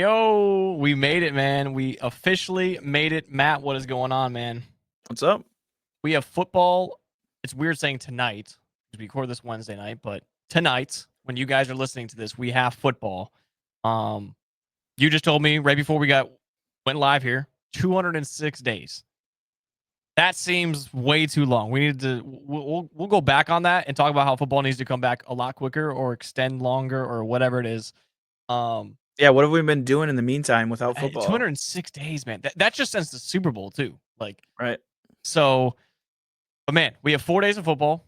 Yo, we made it, man. We officially made it. Matt, what is going on, man? What's up? We have football. It's weird saying tonight because we record this Wednesday night, but tonight, when you guys are listening to this, we have football. Um, you just told me right before we went live here, 206 days. That seems way too long. We need to we'll go back on that and talk about how football needs to come back a lot quicker or extend longer or whatever it is. Yeah, what have we been doing in the meantime without football? 206 days, man. That's just since the Super Bowl too. Right. So, but man, we have 4 days of football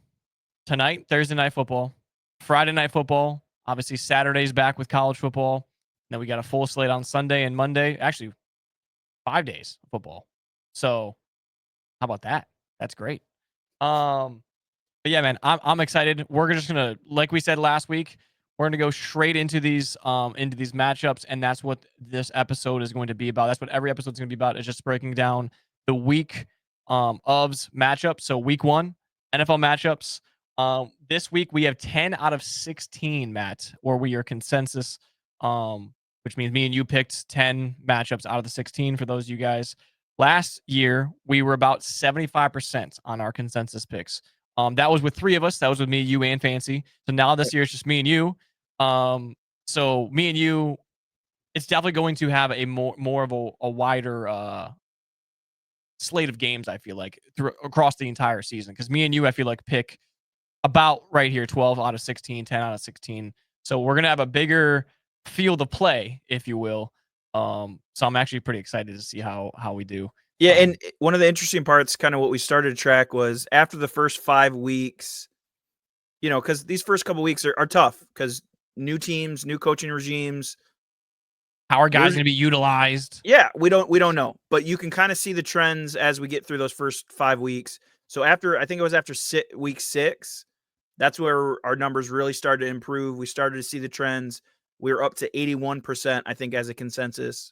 tonight, Thursday night football, Friday night football. Obviously, Saturday's back with college football. Then we got a full slate on Sunday and Monday. Actually, 5 days of football. So, how about that? That's great. But yeah, man, I'm excited. We're just gonna, like we said last week, we're gonna go straight into these matchups, and that's what this episode is going to be about. That's what every episode is gonna be about. Is just breaking down the week of's matchups. So week 1 NFL matchups. This week we have 10 out of 16, Matt, or we are consensus. Which means me and you picked 10 matchups out of the 16 for those of you guys. Last year we were about 75% on our consensus picks. That was with 3 of us. That was with me, you, and Fancy. So now this year it's just me and you. So me and you, it's definitely going to have a more of a wider slate of games. I feel like across the entire season, because me and you, I feel like pick about right here 12 out of 16, 10 out of 16. So we're gonna have a bigger field of play, if you will. So I'm actually pretty excited to see how we do. Yeah, and one of the interesting parts, kind of what we started to track, was after the first 5 weeks, because these first couple weeks are tough because new teams, new coaching regimes. How are guys going to be utilized? Yeah, we don't know, but you can kind of see the trends as we get through those first 5 weeks. So I think it was after week 6, that's where our numbers really started to improve. We started to see the trends. We were up to 81%, I think, as a consensus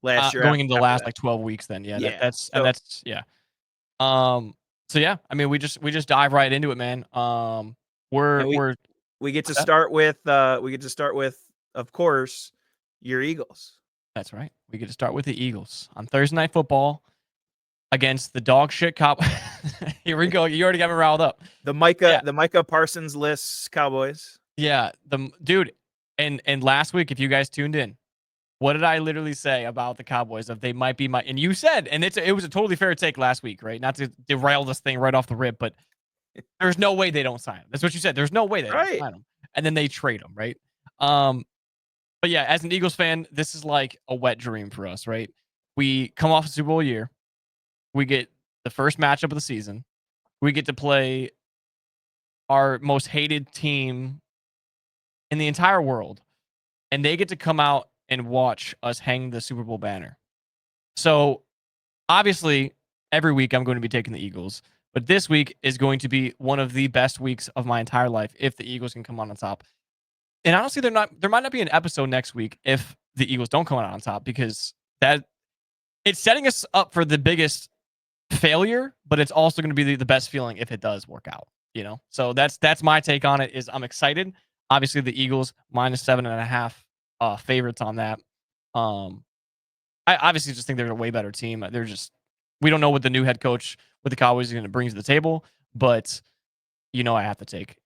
last year. Going into the last 12 weeks, then that's yeah. So yeah, I mean, we just dive right into it, man. We get to start with of course, your Eagles. That's right. We get to start with the Eagles on Thursday Night Football against the dog shit Cowboys. Here we go. You already got me riled up. The Micah Parsons list Cowboys. Yeah, the dude. And last week, if you guys tuned in, what did I literally say about the Cowboys? Of they might be and you said, and it was a totally fair take last week, right? Not to derail this thing right off the rip, but there's no way they don't sign him. That's what you said. There's no way they don't sign him, and then they trade him, right? But yeah, as an Eagles fan, this is like a wet dream for us, right? We come off a Super Bowl year. We get the first matchup of the season. We get to play our most hated team in the entire world, and they get to come out and watch us hang the Super Bowl banner. So obviously, every week I'm going to be taking the Eagles, but this week is going to be one of the best weeks of my entire life if the Eagles can come on top. And honestly, there might not be an episode next week if the Eagles don't come out on top, because that it's setting us up for the biggest failure, but it's also going to be the best feeling if it does work out. So that's my take on it. Is I'm excited. Obviously, the Eagles -7.5 favorites on that. I obviously just think they're a way better team. We don't know what the new head coach with the Cowboys is going to bring to the table, but I have to take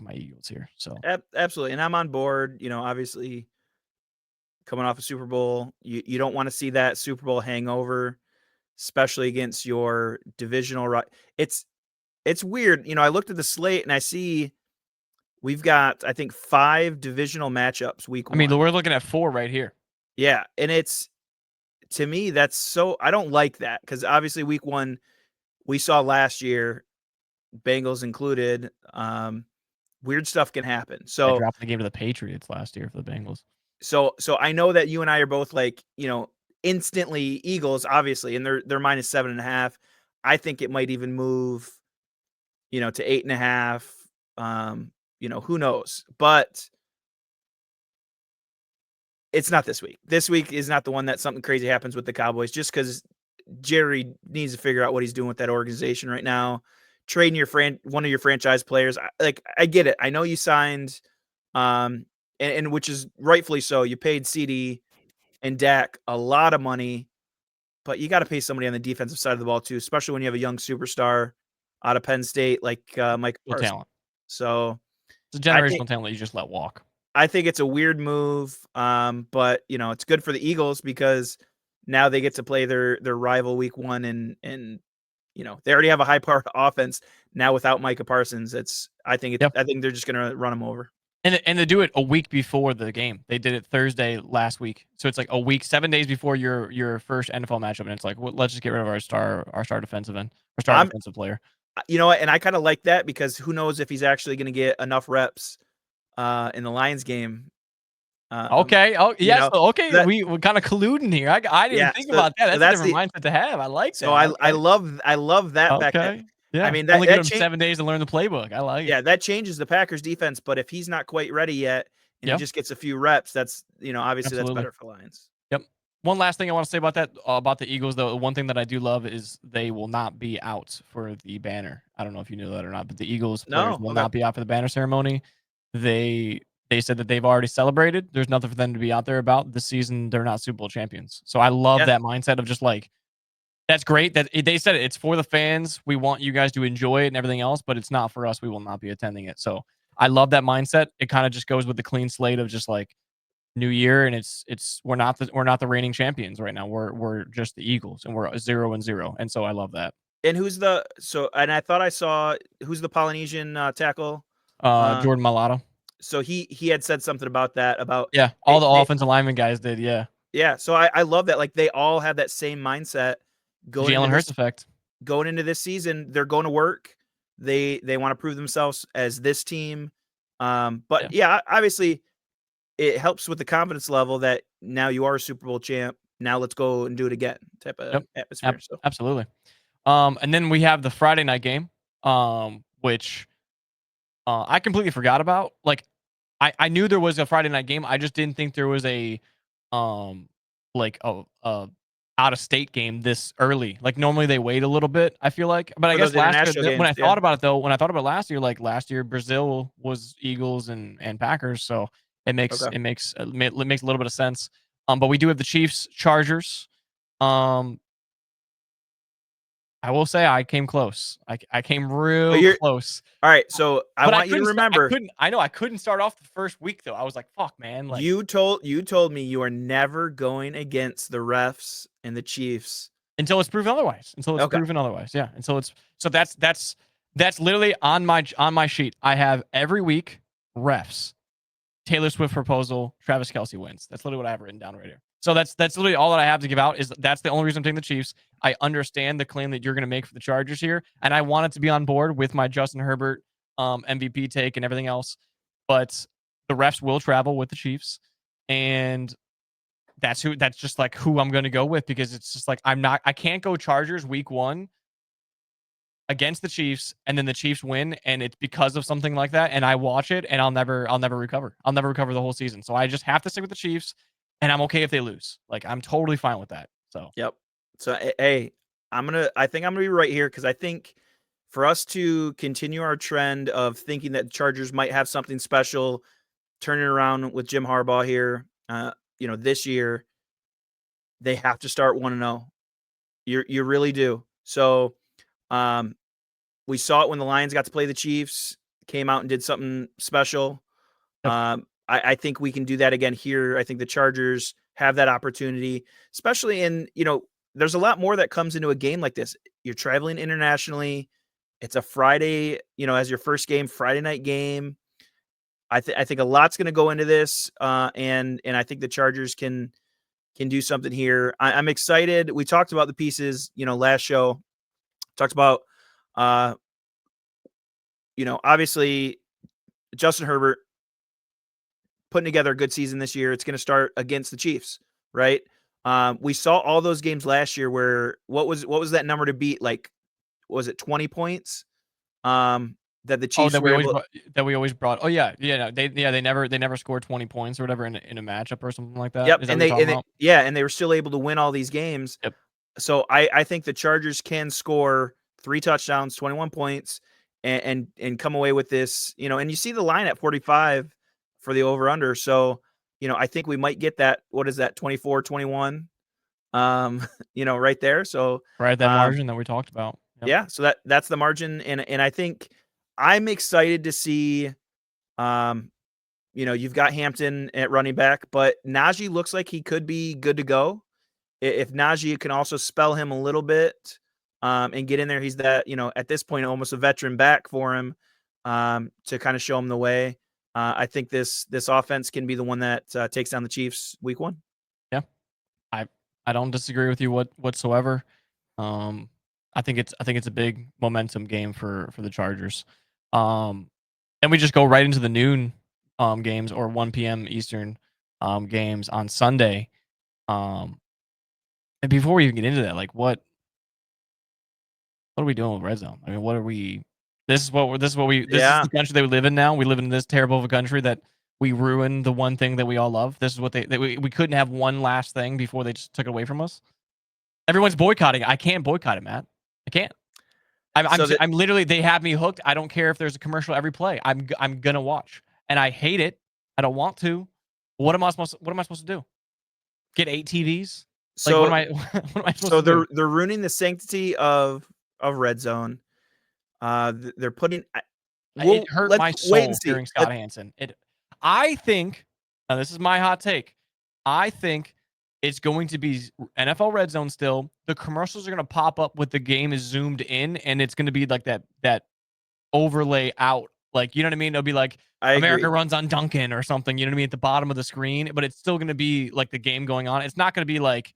my Eagles here. So absolutely, and I'm on board. Obviously, coming off a Super Bowl, you don't want to see that Super Bowl hangover, especially against your divisional right. It's weird. I looked at the slate and I see we've got, I think, 5 divisional matchups week 1. I mean, we're looking at 4 right here. Yeah, and to me, that's so, I don't like that, because obviously week 1 we saw last year, Bengals included, weird stuff can happen. So they dropped the game to the Patriots last year for the Bengals. So I know that you and I are both like, instantly Eagles, obviously, and they're -7.5. I think it might even move, to 8.5. Who knows? But it's not this week. This week is not the one that something crazy happens with the Cowboys, just because Jerry needs to figure out what he's doing with that organization right now. Trading one of your franchise players. I get it. I know you signed, and which is rightfully so. You paid CD, and Dak a lot of money, but you got to pay somebody on the defensive side of the ball too, especially when you have a young superstar out of Penn State like Mike Real Parsons. talent. So It's a I think generational talent that you just let walk. I think it's a weird move, but it's good for the Eagles because now they get to play their rival week 1, and they already have a high powered offense now without Micah Parsons. I think Yep. they're just gonna run them over. And they do it a week before the game. They did it Thursday last week, so it's like a week, 7 days before your first NFL matchup, and it's like, well, let's just get rid of our star defensive end, our star I'm defensive player. You know what? And I kind of like that because who knows if he's actually going to get enough reps in the Lions game. Okay. Oh, yes. Okay. That We're kind of colluding here. I didn't yeah. think about that. So That's a different mindset to have. I like So that. I love that fact that Okay. Yeah. I mean Only give him that 7 days to learn the playbook. I like it. yeah, that changes the Packers defense. But if he's not quite ready yet and he just gets a few reps, that's obviously that's better for Lions. Yep. One last thing I want to say about that, about the Eagles, though. One thing that I do love is they will not be out for the banner. I don't know if you knew that or not, but the Eagles players will not be out for the banner ceremony. They said that they've already celebrated. There's nothing for them to be out there about this season. They're not Super Bowl champions. So I love that mindset of just like, that's great that they said it's for the fans. We want you guys to enjoy it and everything else, but it's not for us. We will not be attending it. So I love that mindset. It kind of just goes with the clean slate of just like new year, and it's we're not the reigning champions right now. We're just the Eagles, and we're 0-0, and so I love that. And and I thought I saw who's the Polynesian tackle? Jordan Mailata. So he had said something about that all the offensive lineman guys did. Yeah, so I love that. Like they all have that same mindset going Jalen Hurts effect. Going into this season, they're going to work. They want to prove themselves as this team. But obviously it helps with the confidence level that now you are a Super Bowl champ. Now let's go and do it again type of atmosphere. Absolutely. And then we have the Friday night game, which I completely forgot about. Like I knew there was a Friday night game. I just didn't think there was a like a out of state game this early. Like normally they wait a little bit, I feel like. But I guess last year, when I thought about it though, when I thought about last year, Brazil was Eagles and Packers, so it makes a little bit of sense. But we do have the Chiefs, Chargers. I will say I came close. I came real close. All right, so I want you to remember. I couldn't start off the first week though. I was like, "Fuck, man!" Like you told me you are never going against the refs and the Chiefs until it's proven otherwise. Yeah. That's literally on my sheet. I have every week refs, Taylor Swift proposal, Travis Kelce wins. That's literally what I have written down right here. So that's literally all that I have to give out. That's the only reason I'm taking the Chiefs. I understand the claim that you're going to make for the Chargers here, and I wanted to be on board with my Justin Herbert MVP take and everything else. But the refs will travel with the Chiefs, and that's just like who I'm going to go with, because it's just like I can't go Chargers week 1 against the Chiefs and then the Chiefs win, and it's because of something like that, and I watch it and I'll never recover. I'll never recover the whole season. So I just have to stick with the Chiefs. And I'm okay if they lose. Like, I'm totally fine with that. So, yep. So, hey, I think I'm gonna be right here, because I think for us to continue our trend of thinking that Chargers might have something special, turning around with Jim Harbaugh here, this year, they have to start 1-0. You really do. So, we saw it when the Lions got to play the Chiefs, came out and did something special. Yep. I think we can do that again here. I think the Chargers have that opportunity, especially there's a lot more that comes into a game like this. You're traveling internationally. It's a Friday, as your first game, Friday night game. I think a lot's going to go into this, and I think the Chargers can do something here. I'm excited. We talked about the pieces, last show. Talked about, obviously Justin Herbert putting together a good season this year. It's going to start against the Chiefs, right? We saw all those games last year where what was that number to beat? Like, was it 20 points? That the Chiefs that we always brought. Oh yeah, they never scored 20 points or whatever in a matchup or something like that. Yep, and they were still able to win all these games. Yep. So I think the Chargers can score 3 touchdowns, 21 points, and come away with this. And you see the line at 45 for the over-under. So I think we might get that. What is that? 24-21. Right there. So Right, that margin that we talked about. Yep. yeah, so that's the margin, and I think I'm excited to see. You've got Hampton at running back, but Najee looks like he could be good to go. If Najee can also spell him a little bit, and get in there, he's that, at this point, almost a veteran back for him, to kind of show him the way. I think this offense can be the one that takes down the Chiefs week 1. Yeah, I don't disagree with you whatsoever. I think it's a big momentum game for the Chargers. And we just go right into the noon games or 1 p.m. Eastern games on Sunday. And before we even get into that, like what are we doing with red zone? I mean, what are we? This is the country that we live in now. We live in this terrible of a country that we ruin the one thing that we all love. This is what we couldn't have one last thing before they just took it away from us. Everyone's boycotting. I can't boycott it, Matt. I can't. I'm literally, they have me hooked. I don't care if there's a commercial every play. I'm gonna watch, and I hate it. I don't want to. What am I supposed to do? Get 8 TVs? So what am I supposed to do? So they're ruining the sanctity of red zone. They're putting. It hurt my soul hearing Scott Hanson. I think, now this is my hot take. I think it's going to be NFL Red Zone still. The commercials are going to pop up with the game is zoomed in, and it's going to be like that overlay out. Like, you know what I mean? It'll be like America runs on Duncan or something, you know what I mean, at the bottom of the screen, but it's still going to be like the game going on. It's not going to be like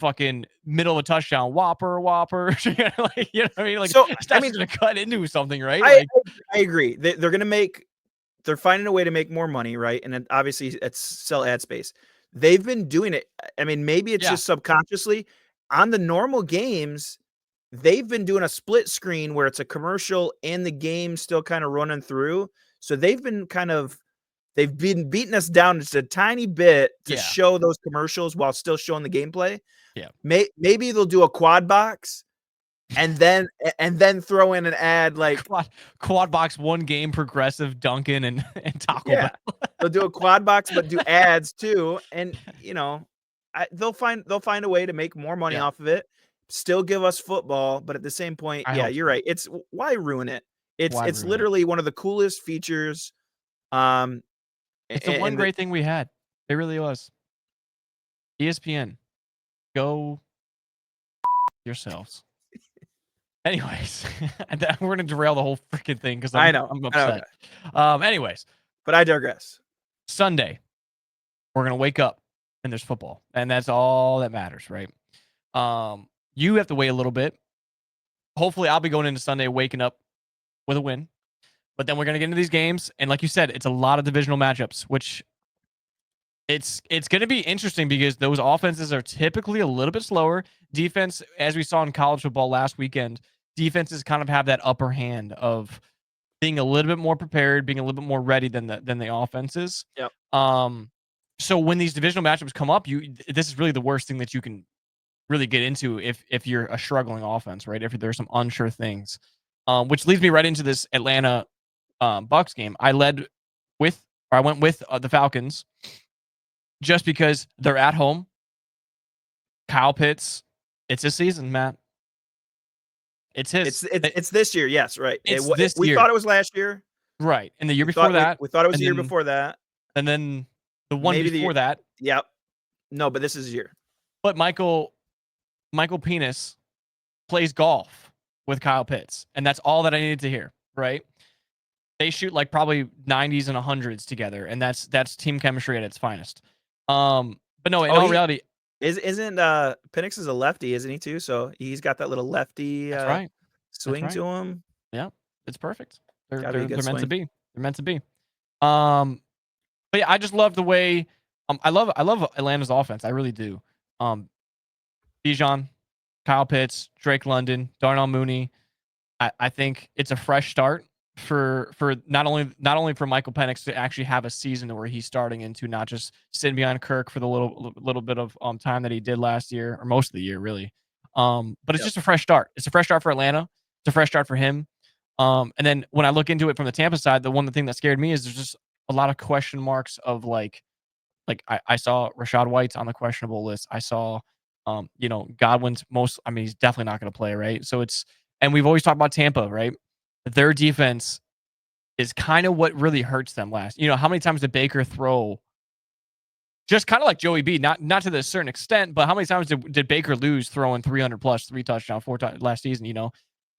fucking middle of a touchdown, whopper. You know what I mean? Like, so it's going to cut into something, right? I agree. They're going to they're finding a way to make more money, right? And then obviously it's sell ad space. They've been doing it. I mean, maybe it's just subconsciously on the normal games. They've been doing a split screen where it's a commercial and the game still kind of running through. So they've been beating us down just a tiny bit to show those commercials while still showing the gameplay. Yeah. Maybe they'll do a quad box and then throw in an ad like quad box, one game progressive Duncan and Taco Bell. They'll do a quad box, but do ads too. And they'll find a way to make more money off of it. Still give us football, but at the same point, you're right. It's why ruin it? It's literally one of the coolest features. It's the one great thing we had. It really was. ESPN, go yourselves. Anyways, we're gonna derail the whole freaking thing because I'm upset. Anyways, but I digress. Sunday, we're gonna wake up and there's football, and that's all that matters, right? You have to wait a little bit. Hopefully, I'll be going into Sunday waking up with a win. But then we're gonna get into these games, and like you said, it's a lot of divisional matchups, which it's gonna be interesting because those offenses are typically a little bit slower. Defense, as we saw in college football last weekend, defenses kind of have that upper hand of being a little bit more prepared, being a little bit more ready than the offenses. Yep. So when these divisional matchups come up, this is really the worst thing that you can really get into if you're a struggling offense, right? If there's some unsure things, which leads me right into this Atlanta Bucks game. I went with the Falcons just because they're at home. Kyle Pitts, it's his season, Matt. It's his. It's this year, yes, right. We thought it was last year, right? And the year before that, we thought it was the year before that, and then the one before that. Yep. No, but this is his year. But Michael Penis plays golf with Kyle Pitts, and that's all that I needed to hear, right? They shoot like probably 90s and 100s together, and that's team chemistry at its finest. But no, in all reality, isn't Penix is a lefty, isn't he too? So he's got that little lefty swing to him. Yeah, it's perfect. They're meant to be. They're meant to be. But yeah, I just love the way. I love Atlanta's offense. I really do. Bijan, Kyle Pitts, Drake London, Darnell Mooney. I think it's a fresh start for not only for Michael Penix to actually have a season where he's starting into, not just sitting behind Kirk for the little bit of time that he did last year, or most of the year really. But it's just a fresh start. It's a fresh start for Atlanta. It's a fresh start for him. And then when I look into it from the Tampa side, the thing that scared me is there's just a lot of question marks of like Like I saw Rashad White's on the questionable list. I saw, Godwin's he's definitely not going to play, right? So and we've always talked about Tampa, right? Their defense is kind of what really hurts them last. How many times did Baker throw? Just kind of like Joey B, not to this certain extent, but how many times did Baker lose throwing 300 plus, 3 touchdowns, 4 times last season?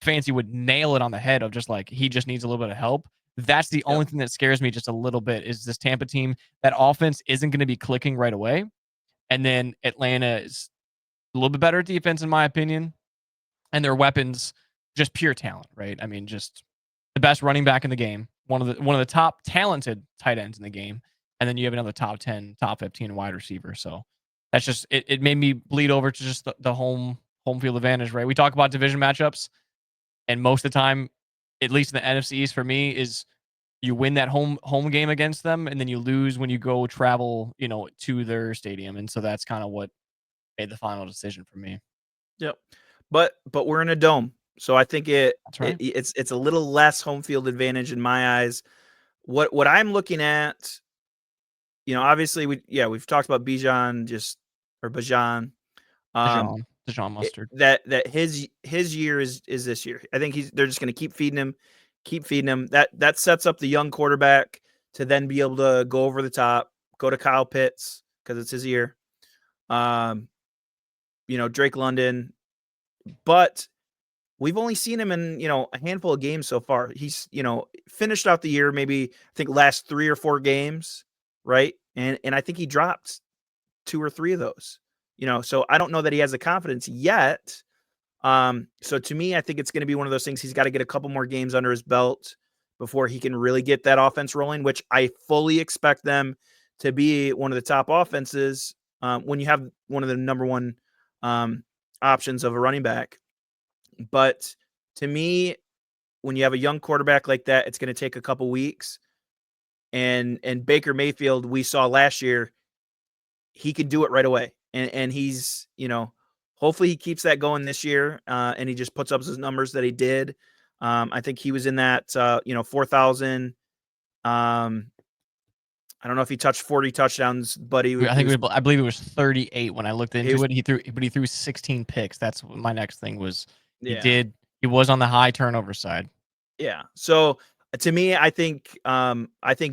Fancy would nail it on the head of just like he just needs a little bit of help. That's the only thing that scares me just a little bit is this Tampa team. That offense isn't going to be clicking right away, and then Atlanta is a little bit better at defense in my opinion, and their weapons just pure talent, right? I mean, just the best running back in the game, one of the top talented tight ends in the game, and then you have another top 10, top 15 wide receiver. So that's just it made me bleed over to just the home field advantage, right? We talk about division matchups, and most of the time, at least in the NFC East for me, is you win that home game against them, and then you lose when you go travel, to their stadium. And so that's kind of what made the final decision for me. Yep. But we're in a dome. So I think That's right. it's a little less home field advantage in my eyes. What I'm looking at, obviously we've talked about Bijan Bajan. Dijon Mustard. That his year is this year. I think they're just going to keep feeding him. That sets up the young quarterback to then be able to go over the top, go to Kyle Pitts because it's his year. Drake London, but we've only seen him in, a handful of games so far. He's, finished out the year, maybe I think last 3 or 4 games. Right. And I think he dropped 2 or 3 of those, so I don't know that he has the confidence yet. So to me, I think it's going to be one of those things. He's got to get a couple more games under his belt before he can really get that offense rolling, which I fully expect them to be one of the top offenses when you have one of the number one options of a running back. But to me, when you have a young quarterback like that, it's going to take a couple weeks. And Baker Mayfield, we saw last year, he could do it right away. And he's, hopefully he keeps that going this year. And he just puts up his numbers that he did. I think he was in that, 4,000. I don't know if he touched 40 touchdowns, but I believe it was 38 when I looked into it. He threw 16 picks. That's what my next thing was. He was on the high turnover side. Yeah. So to me, I think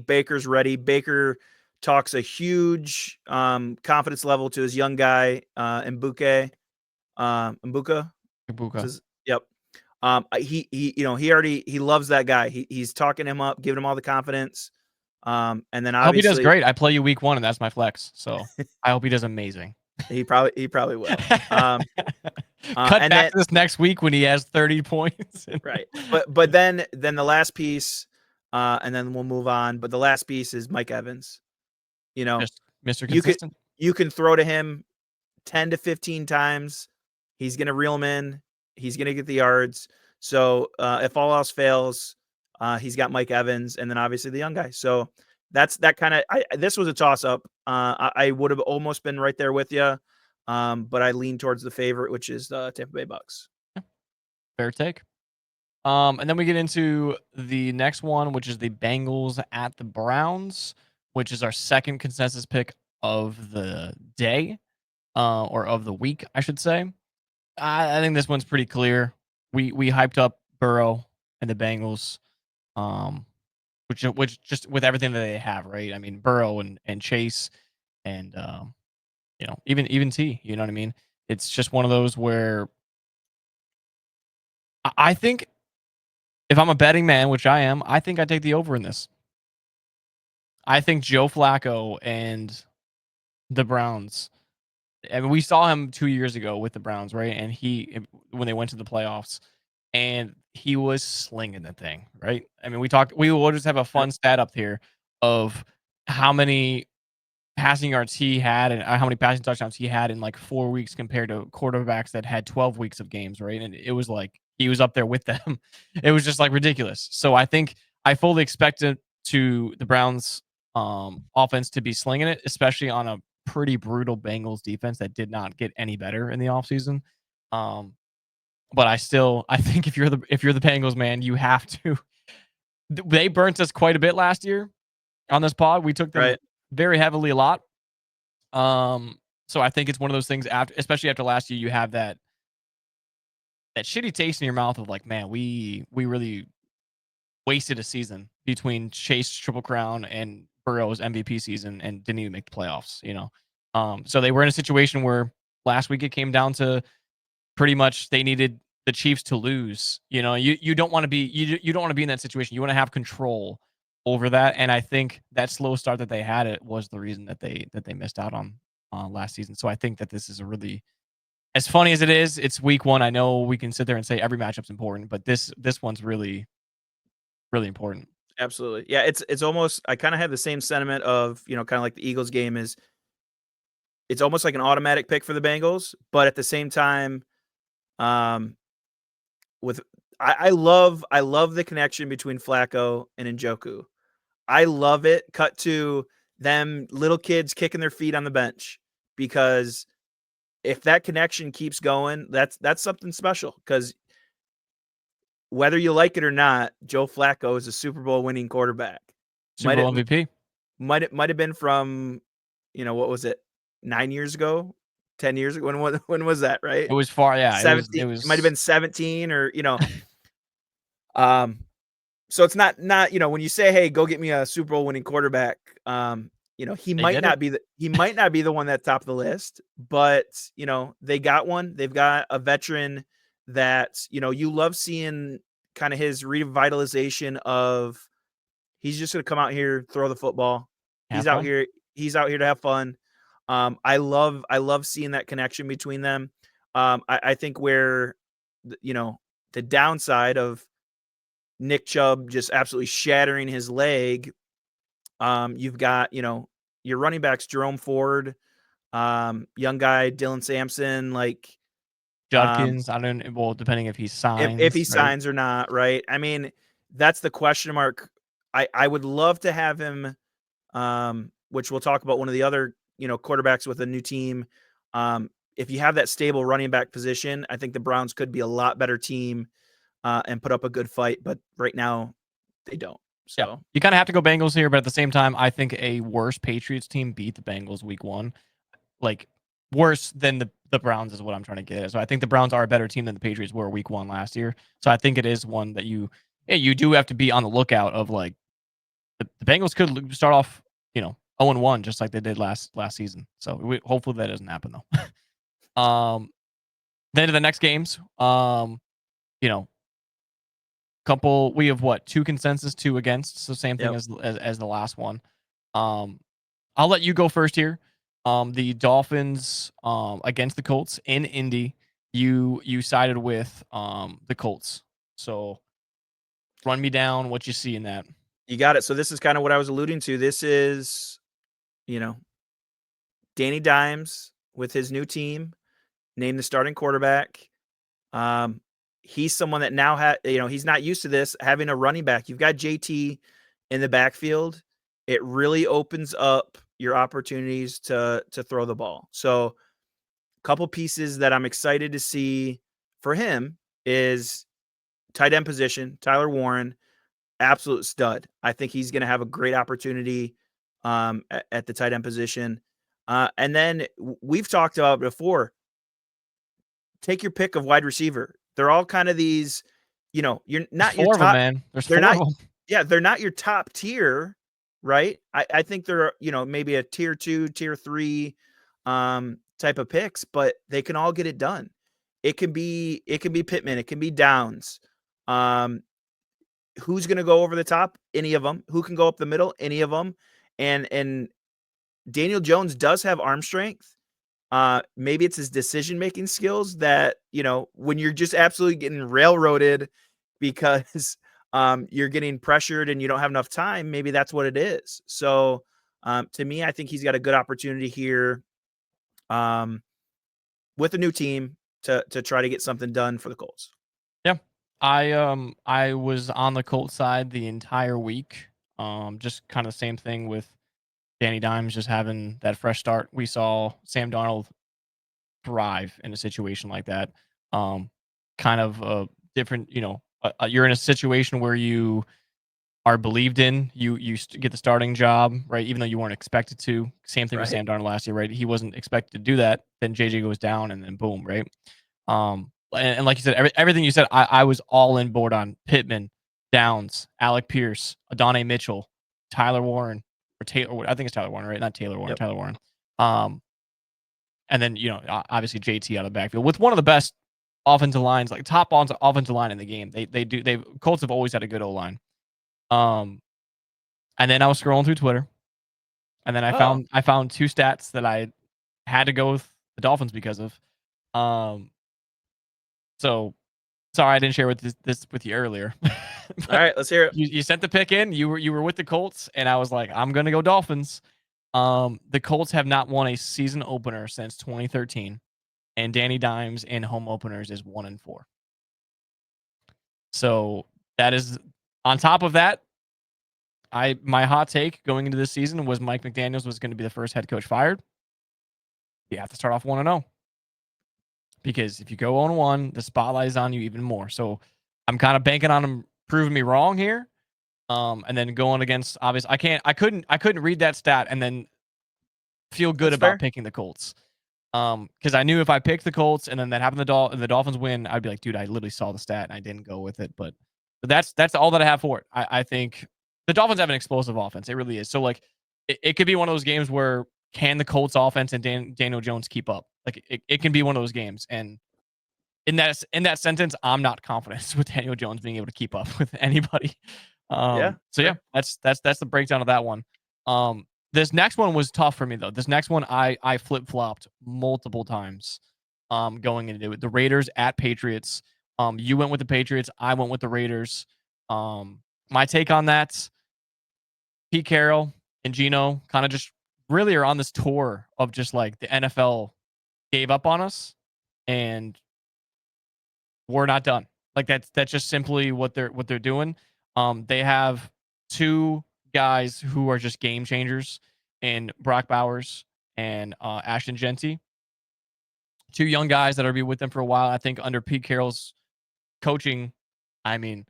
Baker's ready. Baker talks a huge confidence level to his young guy, Mbuka. Yep. He loves that guy. He's talking him up, giving him all the confidence. And then obviously, I hope he does great. I play you week 1, and that's my flex. So I hope he does amazing. He probably will. Cut back to this next week when he has 30 points. Right. But then the last piece, and then we'll move on. But the last piece is Mike Evans. Just Mr. Consistent. You can throw to him 10 to 15 times. He's going to reel him in. He's going to get the yards. So if all else fails, he's got Mike Evans, and then obviously the young guy. So that's that kind of. This was a toss up. I would have almost been right there with you, but I lean towards the favorite, which is the Tampa Bay Bucks. Fair take. And then we get into the next one, which is the Bengals at the Browns, which is our second consensus pick of the day, or of the week, I should say. I think this one's pretty clear. We hyped up Burrow and the Bengals, which just with everything that they have, right? I mean, Burrow and Chase, and even T. You know what I mean? It's just one of those where I think if I'm a betting man, which I am, I think I take the over in this. I think Joe Flacco and the Browns. I mean, we saw him 2 years ago with the Browns, right? And when they went to the playoffs, and he was slinging the thing, right? I mean, we will just have a fun stat up here of how many passing yards he had and how many passing touchdowns he had in like 4 weeks compared to quarterbacks that had 12 weeks of games, right? And it was like he was up there with them. It was just like ridiculous. So I think I fully expected the Browns offense to be slinging it, especially on a pretty brutal Bengals defense that did not get any better in the offseason. But I think if you're the Bengals, man, you have to. They burnt us quite a bit last year on this pod. We took them very heavily a lot. So I think it's one of those things after, especially after last year, you have that shitty taste in your mouth of like, man, we really wasted a season between Chase Triple Crown and Burrow's MVP season and didn't even make the playoffs, you know. So they were in a situation where last week it came down to pretty much they needed the Chiefs to lose. You know, you don't want to be you don't want to be in that situation. You want to have control over that. And I think that slow start that they had it was the reason that they missed out on last season. So I think that this is a really as funny as it is, it's week one. I know we can sit there and say every matchup's important, but this one's really, really important. Absolutely. Yeah, it's almost I kinda have the same sentiment of, kinda like the Eagles game is it's almost like an automatic pick for the Bengals, but at the same time, um, with I love the connection between Flacco and Njoku. I love it. Cut to them little kids kicking their feet on the bench because if that connection keeps going, that's something special. Because whether you like it or not, Joe Flacco is a Super Bowl winning quarterback. Super Might it Bowl MVP. might have been from, what was it? 9 years ago? 10 years ago? When was that, right? It was far, yeah. It 17 it might have was been 17 um so it's not when you say, "Hey, go get me a Super Bowl winning quarterback," he they might did it. not be the one that's top of the list, but, they got one. They've got a veteran that, you love seeing kinda his revitalization of he's just gonna come out here, throw the football. Have He's out fun. here he's out here to have fun. I love seeing that connection between them. I think where the downside of Nick Chubb just absolutely shattering his leg. You've got, your running backs, Jerome Ford, young guy, Dylan Sampson, like, Judkins, I don't well, depending if he if he signs, right? signs or not, right? I mean, that's the question mark. I would love to have him, which we'll talk about one of the other, quarterbacks with a new team. If you have that stable running back position, I think the Browns could be a lot better team and put up a good fight. But right now, they don't. Yeah. So You kinda have to go Bengals here, but at the same time, I think a worse Patriots team beat the Bengals week 1. Like, worse than the Browns is what I'm trying to get at. So I think the Browns are a better team than the Patriots were week 1 last year. So I think it is one that you do have to be on the lookout of, like, the Bengals could start off, 0-1 just like they did last season. So hopefully that doesn't happen though. Then to the next games, you know, couple we have what 2 consensus, 2 against. So same thing yep. as the last one. Um, I'll let you go first here. The Dolphins against the Colts in Indy. You sided with the Colts. So run me down what you see in that. You got it. So this is kind of what I was alluding to. This is, you know, Danny Dimes with his new team, named the starting quarterback. Um, he's someone that now he's not used to this having a running back. You've got JT in the backfield. It really opens up your opportunities to throw the ball. So, a couple pieces that I'm excited to see for him is tight end position, Tyler Warren, absolute stud. I think he's going to have a great opportunity at the tight end position. And then we've talked about before. Take your pick of wide receiver. They're all kind of these, you're There's not your 4 of them, top. man. There's They're 4 not. of them. Yeah, they're not your top tier, right? I think they're maybe a tier 2, tier 3 type of picks, but they can all get it done. It can be Pittman, it can be Downs. Who's going to go over the top? Any of them. Who can go up the middle? Any of them. And Daniel Jones does have arm strength. Maybe it's his decision-making skills that, when you're just absolutely getting railroaded because you're getting pressured and you don't have enough time, maybe that's what it is. So to me, I think he's got a good opportunity here with a new team to try to get something done for the Colts. Yeah. I was on the Colts side the entire week. Just kind of the same thing with Danny Dimes just having that fresh start. We saw Sam Darnold thrive in a situation like that. Kind of a different, you're in a situation where are believed in. You get the starting job, right? Even though you weren't expected to. Same thing with Right. Sam Darnold last year, right? He wasn't expected to do that. Then JJ goes down, and then boom, right? And like you said, everything you said, I was all in board on Pittman, Downs, Alec Pierce, Adonai Mitchell, Tyler Warren, or Taylor. I think it's Tyler Warren, right? Not Taylor Warren, Yep. Tyler Warren. And then obviously JT out of the backfield with one of the best offensive lines, like top offensive line in the game. They Colts have always had a good O line. And then I was scrolling through Twitter, and then Oh, I found two stats that I had to go with the Dolphins because of. So sorry I didn't share with this with you earlier. all But right. Let's hear it. you sent the pick in. You were with the Colts, and I was like, I'm gonna go Dolphins. The Colts have not won a season opener since 2013, and Danny Dimes in home openers is 1-4. So that is on top of that. My hot take going into this season was Mike McDaniels was going to be the first head coach fired. You have to start off 1-0 because if you go 0-1, the spotlight is on you even more. So I'm kind of banking on him proving me wrong here. And then going against obvious, I couldn't read that stat and then feel good That's about fair. picking the Colts. Because I knew if I picked the Colts and then that happened the Dolphins win, I'd be like, dude, I literally saw the stat and I didn't go with it. But that's all that I have for it. I think the Dolphins have an explosive offense. It really is. So like it could be one of those games where can the Colts offense and Daniel Jones keep up? Like it can be one of those games. And in that sentence, I'm not confident with Daniel Jones being able to keep up with anybody. Yeah. So yeah, Fair. that's the breakdown of that one. This next one was tough for me though. This next one I flip flopped multiple times. Going into it, the Raiders at Patriots. You went with the Patriots. I went with the Raiders. My take on that: Pete Carroll and Geno kind of just really are on this tour of just like the NFL gave up on us, and we're not done. Like that's just simply what they're doing. They have two guys who are just game changers in Brock Bowers and Ashton Genty. Two young guys that'll be with them for a while. I think under Pete Carroll's coaching, I mean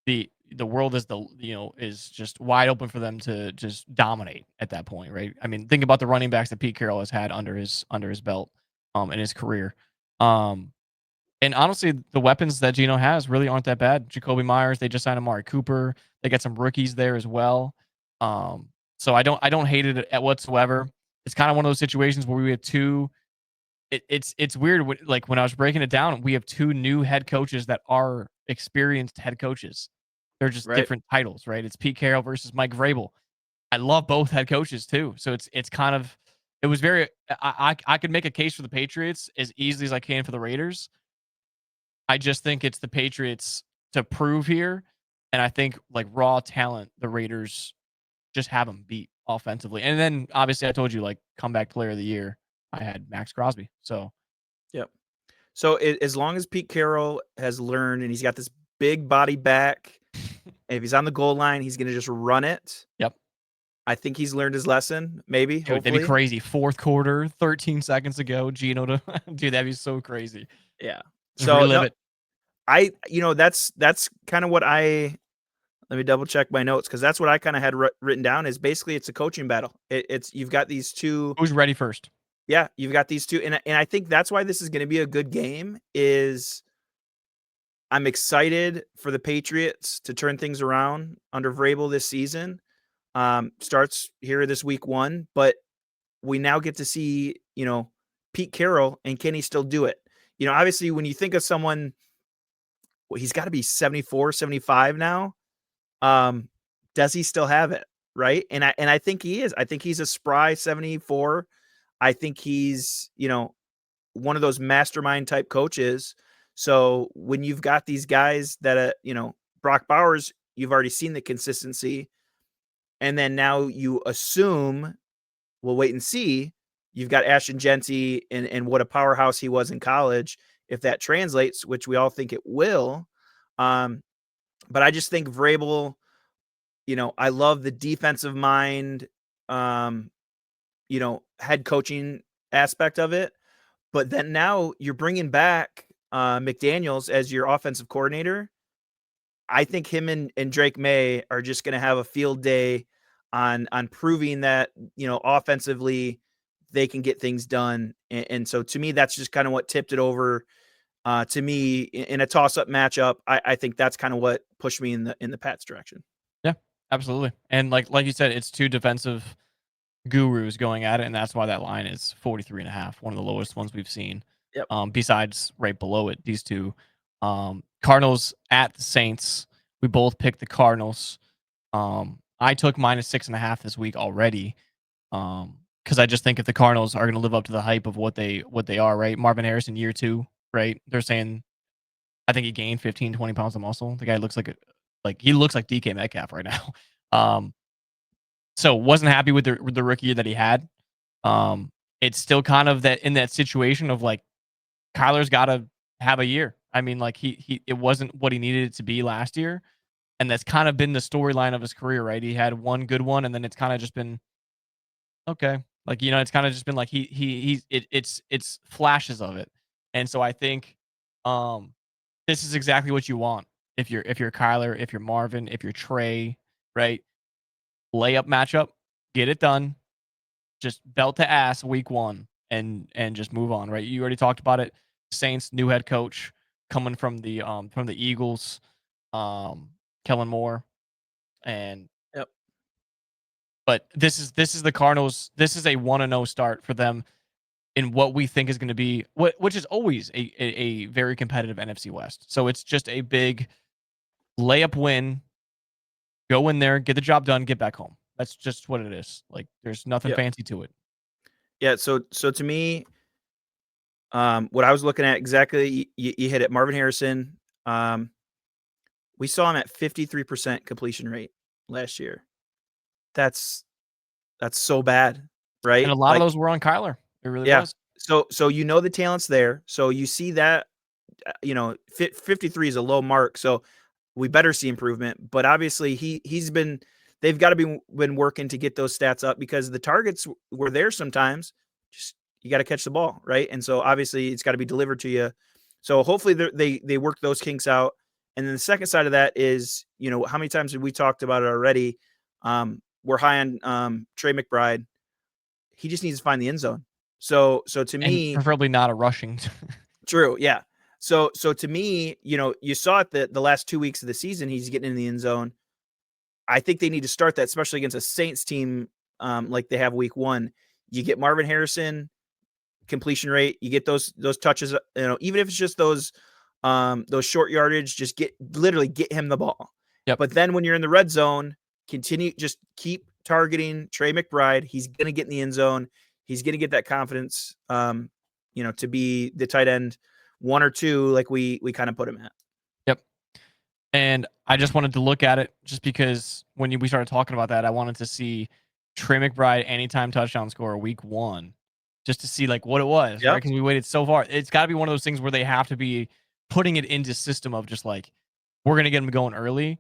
the world is just wide open for them to just dominate at that point, right? I mean, think about the running backs that Pete Carroll has had under his belt in his career. And honestly, the weapons that Geno has really aren't that bad. Jacoby Myers, they just signed Amari Cooper. They got some rookies there as well. So I don't hate it at whatsoever. It's kind of one of those situations where we have two. It's weird. Like when I was breaking it down, we have two new head coaches that are experienced head coaches. They're just Right. different titles, right? It's Pete Carroll versus Mike Vrabel. I love both head coaches too. So it's kind of it was very. I could make a case for the Patriots as easily as I can for the Raiders. I just think it's the Patriots to prove here, and I think like raw talent, the Raiders just have them beat offensively. And then obviously I told you like comeback player of the year, I had Max Crosby. So Yep. So as long as Pete Carroll has learned and he's got this big body back, and if he's on the goal line, he's going to just run it. yep, I think he's learned his lesson. Maybe, dude, that'd be hopefully. crazy. Fourth quarter, 13 seconds ago, Gino to dude, that'd be so crazy. Yeah. Just So relive no, it. that's kind of what I. Let me double check my notes because that's what I kind of had written down. Is basically it's a coaching battle. It's you've got these two. Who's ready first? Yeah, you've got these two, and I think that's why this is going to be a good game. Is I'm excited for the Patriots to turn things around under Vrabel this season. Starts here this week 1, but we now get to see, Pete Carroll, and can he still do it? Obviously, when you think of someone, well, he's got to be 74, 75 now. Does he still have it? Right. And I think he is. I think he's a spry 74. I think he's, one of those mastermind type coaches. So when you've got these guys that, Brock Bowers, you've already seen the consistency. And then now you assume, we'll wait and see. You've got Ashton Genty and what a powerhouse he was in college. If that translates, which we all think it will. But I just think Vrabel, I love the defensive mind, head coaching aspect of it. But then now you're bringing back McDaniels as your offensive coordinator. I think him and Drake May are just going to have a field day on proving that, offensively they can get things done. And so to me, that's just kind of what tipped it over. To me, in a toss-up matchup, I think that's kind of what pushed me in the Pats direction. Yeah, absolutely. And like you said, it's two defensive gurus going at it, and that's why that line is 43.5, one of the lowest ones we've seen. Yep. Besides right below it, these two. Cardinals at the Saints. We both picked the Cardinals. I took -6.5 this week already. Because I just think if the Cardinals are going to live up to the hype of what they are, right? Marvin Harrison year 2, right? They're saying I think he gained 15, 20 pounds of muscle. The guy looks he looks like DK Metcalf right now. So wasn't happy with the rookie year that he had. It's still kind of that in that situation of like Kyler's got to have a year. I mean, like it wasn't what he needed it to be last year, and that's kind of been the storyline of his career, right? He had one good one, and then it's kind of just been okay. Like it's kind of just been like it's flashes of it, and so I think this is exactly what you want if you're Kyler, if you're Marvin, if you're Trey, right? Layup matchup, get it done. Just belt to ass week 1 and just move on, right? You already talked about it. Saints new head coach coming from the Eagles, Kellen Moore, and Yep. but this is the Cardinals. This is a 1-0 start for them in what we think is going to be which is always a very competitive NFC West. So it's just a big layup win. Go in there, get the job done, get back home. That's just what it is. Like there's nothing fancy to it. Yeah. So to me, what I was looking at exactly, you hit it. Marvin Harrison. We saw him at 53% completion rate last year. That's so bad, right? And a lot of those were on Kyler. It really was. So the talent's there. So you see that 53 is a low mark. So we better see improvement. But obviously they've got to been working to get those stats up because the targets were there sometimes. Just you got to catch the ball, right? And so obviously it's got to be delivered to you. So hopefully they work those kinks out. And then the second side of that is, how many times have we talked about it already? We're high on Trey McBride. He just needs to find the end zone. So to me, preferably not a rushing. True, yeah. So to me, you saw it the last 2 weeks of the season, he's getting in the end zone. I think they need to start that, especially against a Saints team like they have week 1. You get Marvin Harrison completion rate, you get those touches, even if it's just those short yardage, just literally get him the ball. Yep. But then when you're in the red zone, just keep targeting Trey McBride. He's going to get in the end zone. He's going to get that confidence, to be the tight end 1 or 2, like we kind of put him at. Yep. And I just wanted to look at it just because when we started talking about that, I wanted to see Trey McBride anytime touchdown score week 1, just to see like what it was, right? Because we waited so far. It's got to be one of those things where they have to be putting it into system of just like we're gonna get him going early,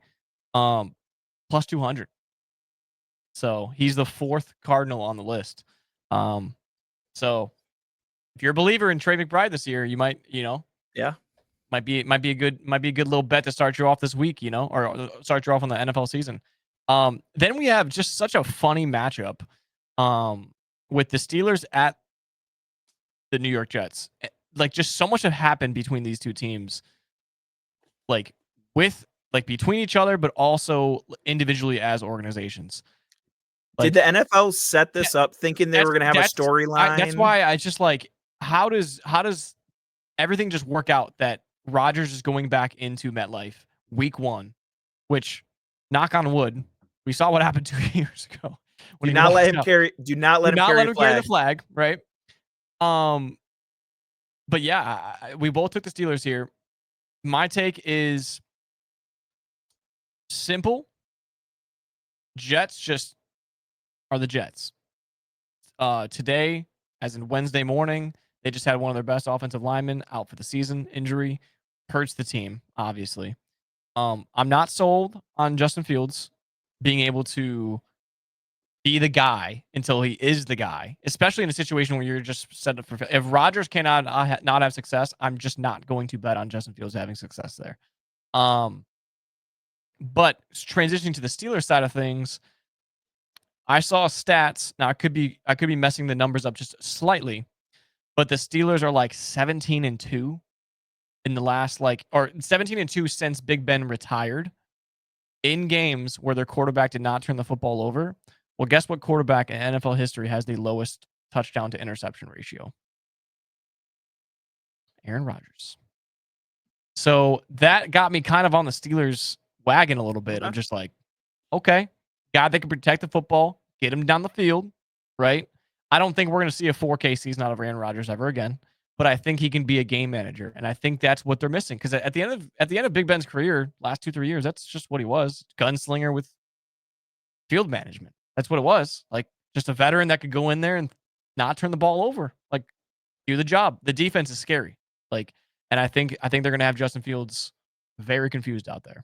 plus 200. So he's the 4th Cardinal on the list. So if you're a believer in Trey McBride this year, you might, might be a good little bet to start you off this week, or start you off on the NFL season. Then we have just such a funny matchup, with the Steelers at the New York Jets. Like just so much have happened between these two teams, like between each other, but also individually as organizations. Did the NFL set this up thinking they were going to have a storyline? That's why I just like, how does everything just work out that Rodgers is going back into MetLife week 1, which, knock on wood, we saw what happened 2 years ago. Do not let him carry the flag, right? But yeah, we both took the Steelers here. My take is simple. Jets just are the Jets. Today, as in Wednesday morning, they just had one of their best offensive linemen out for the season. Injury hurts the team, obviously. I'm not sold on Justin Fields being able to be the guy until he is the guy, especially in a situation where you're just set up for. If Rodgers cannot not have success, I'm just not going to bet on Justin Fields having success there. But transitioning to the Steelers side of things, I saw stats. Now I could be messing the numbers up just slightly, but the Steelers are like 17-2 in the last or 17-2 since Big Ben retired in games where their quarterback did not turn the football over. Well, guess what quarterback in NFL history has the lowest touchdown to interception ratio? Aaron Rodgers. So that got me kind of on the Steelers wagon a little bit of just like, okay, guy that can protect the football, get him down the field, right? I don't think we're going to see a 4K season out of Aaron Rodgers ever again, but I think he can be a game manager, and I think that's what they're missing. Because at the end of Big Ben's career, last 2-3 years, that's just what he was: gunslinger with field management. That's what it was. Like just a veteran that could go in there and not turn the ball over, like do the job. The defense is scary, like, and I think they're going to have Justin Fields very confused out there.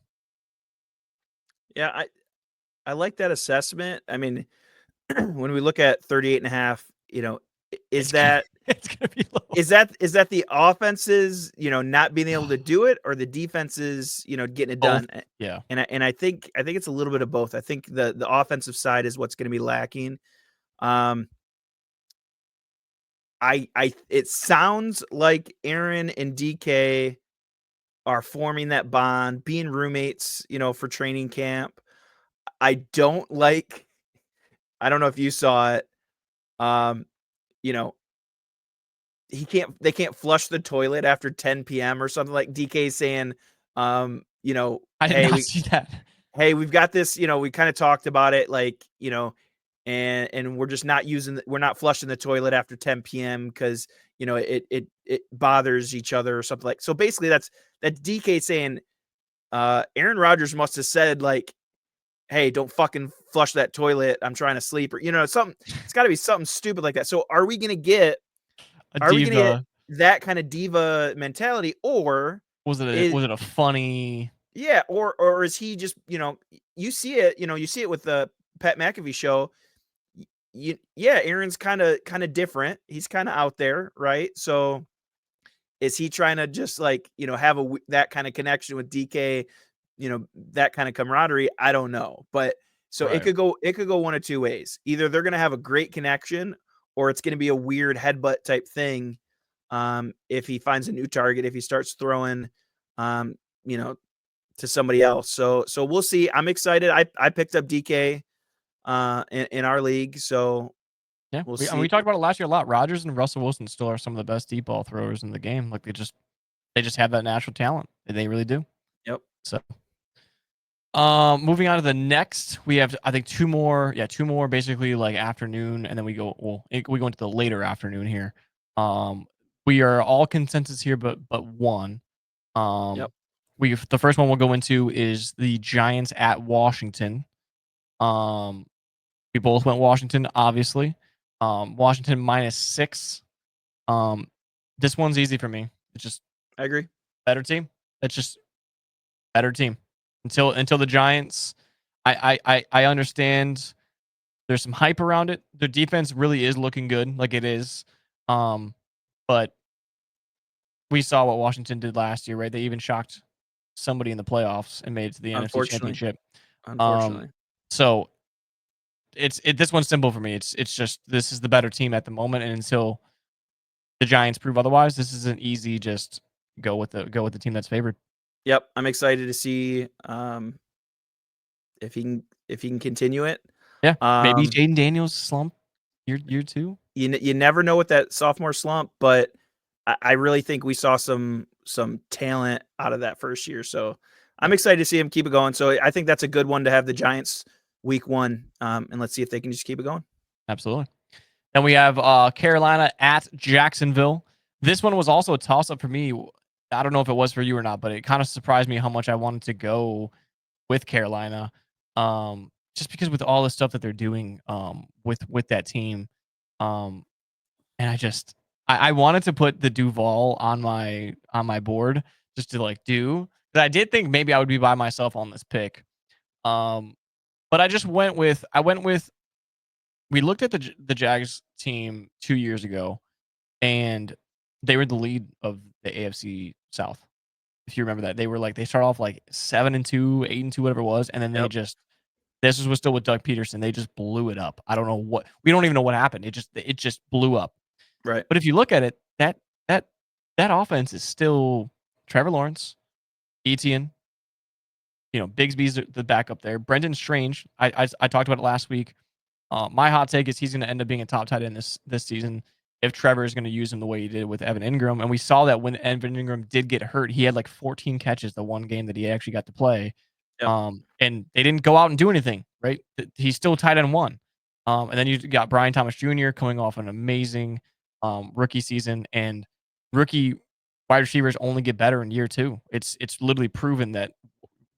Yeah, I like that assessment. I mean, when we look at 38.5, is that it's gonna be low. is that the offenses, not being able to do it, or the defenses, getting it done? Yeah. And I think it's a little bit of both. I think the offensive side is what's going to be lacking. It sounds like Aaron and DK are forming that bond, being roommates, for training camp. I don't know if you saw it. They can't flush the toilet after 10 PM or something, like DK saying, I did hey, not see that. Hey, we've got this, we kind of talked about it, and we're just not we're not flushing the toilet after 10 PM because it bothers each other or something. So basically that's DK saying Aaron Rodgers must have said, like, hey, don't fucking flush that toilet, I'm trying to sleep, or something. It's got to be something stupid like that. So are we gonna get that kind of diva mentality, or was it a funny? Yeah, or is he just, you see it with the Pat McAfee show. Aaron's kind of different. He's kind of out there, right? So is he trying to just have that kind of connection with DK, that kind of camaraderie? I don't know. But so Right. it could go one of two ways. Either they're going to have a great connection, or it's going to be a weird headbutt type thing. If he finds a new target, if he starts throwing, to somebody else. So we'll see. I'm excited. I picked up DK in our league. So Yeah, we'll and see. we talked about it last year a lot. Rodgers and Russell Wilson still are some of the best deep ball throwers in the game. Like they just have that natural talent. They really do. Yep. So, moving on to the next, we have I think two more basically like afternoon, and then we go into the later afternoon here. We are all consensus here, but one. Yep. The first one we'll go into is the Giants at Washington. We both went Washington, obviously. Washington -6. This one's easy for me. It's just I agree. better team. It's just better team. Until the Giants, I understand there's some hype around it. Their defense really is looking good, like it is. But we saw what Washington did last year, right? They even shocked somebody in the playoffs and made it to the NFC Championship. Unfortunately. So this one's simple for me. It's just this is the better team at the moment, and until the Giants prove otherwise, this is an easy just go with the team that's favored. Yep. I'm excited to see if he can continue it. Yeah. Maybe Jaden Daniels slump year two. You never know with that sophomore slump, but I really think we saw some talent out of that first year. So I'm excited to see him keep it going. So I think that's a good one to have the Giants week 1. And let's see if they can just keep it going. Absolutely. Then we have Carolina at Jacksonville. This one was also a toss-up for me. I don't know if it was for you or not, but it kind of surprised me how much I wanted to go with Carolina. Just because with all the stuff that they're doing with that team. And I wanted to put the Duval on my board just to do. But I did think maybe I would be by myself on this pick. But I went with we looked at the Jags team 2 years ago, and they were the lead of the AFC South. If you remember that, they start off like 7-2, 8-2, whatever it was, and then they Yep. just this was still with Doug Peterson. They just blew it up. I don't know what we don't even know what happened. It just blew up. Right. But if you look at it, that that offense is still Trevor Lawrence, Etienne, Bigsby's the backup there. Brendan Strange, I talked about it last week. My hot take is he's going to end up being a top tight end this season if Trevor is going to use him the way he did with Evan Ingram. And we saw that when Evan Ingram did get hurt, he had like 14 catches the one game that he actually got to play. Yep. And they didn't go out and do anything, right? He's still tight end one. And then you got Brian Thomas Jr. coming off an amazing rookie season, and rookie wide receivers only get better in year two. It's literally proven that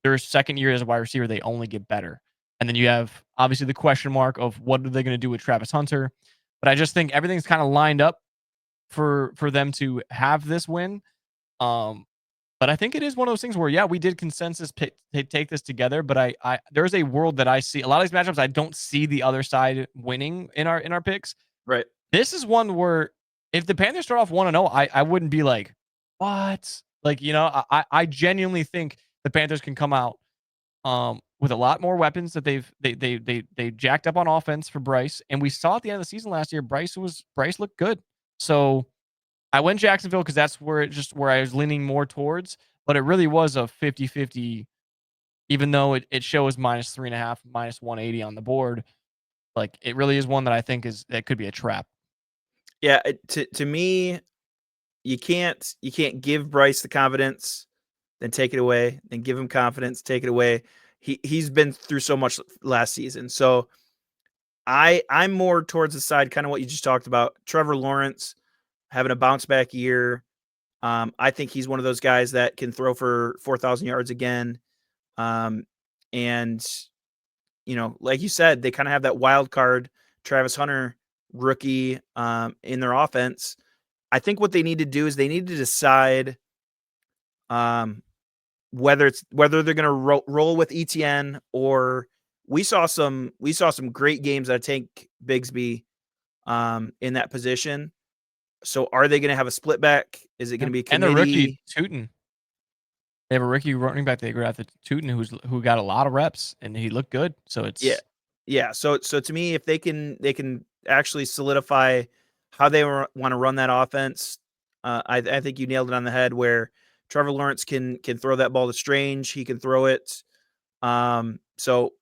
their second year as a wide receiver, they only get better. And then you have obviously the question mark of what are they going to do with Travis Hunter. But I just think everything's kind of lined up for them to have this win. But I think it is one of those things where, yeah, we did consensus take this together. But I there's a world that I see a lot of these matchups. I don't see the other side winning in our picks. Right. This is one where if the Panthers start off 1-0, I wouldn't be like, what? Like, I genuinely think the Panthers can come out with a lot more weapons that they jacked up on offense for Bryce. And we saw at the end of the season last year, Bryce looked good. So I went Jacksonville because that's where I was leaning more towards, but it really was a 50-50, even though it shows -3.5, -180 on the board. Like, it really is one that I think that could be a trap. Yeah. To me, you can't give Bryce the confidence, then take it away, then give him confidence, take it away. He's been through so much last season. So I'm more towards the side, kind of what you just talked about. Trevor Lawrence having a bounce back year. I think he's one of those guys that can throw for 4,000 yards again. And like you said, they kind of have that wild card, Travis Hunter rookie, in their offense. I think what they need to do is they need to decide, whether they're going to roll with ETN, or we saw some great games that take Bigsby in that position. So are they going to have a split back? Is it going to be a And the rookie committee? Tootin. They have a rookie running back they drafted, Tootin, who got a lot of reps and he looked good. So Yeah. it's Yeah. So to me, if they can actually solidify how they want to run that offense, I think you nailed it on the head. Where Trevor Lawrence can throw that ball to Strange, he can throw it. So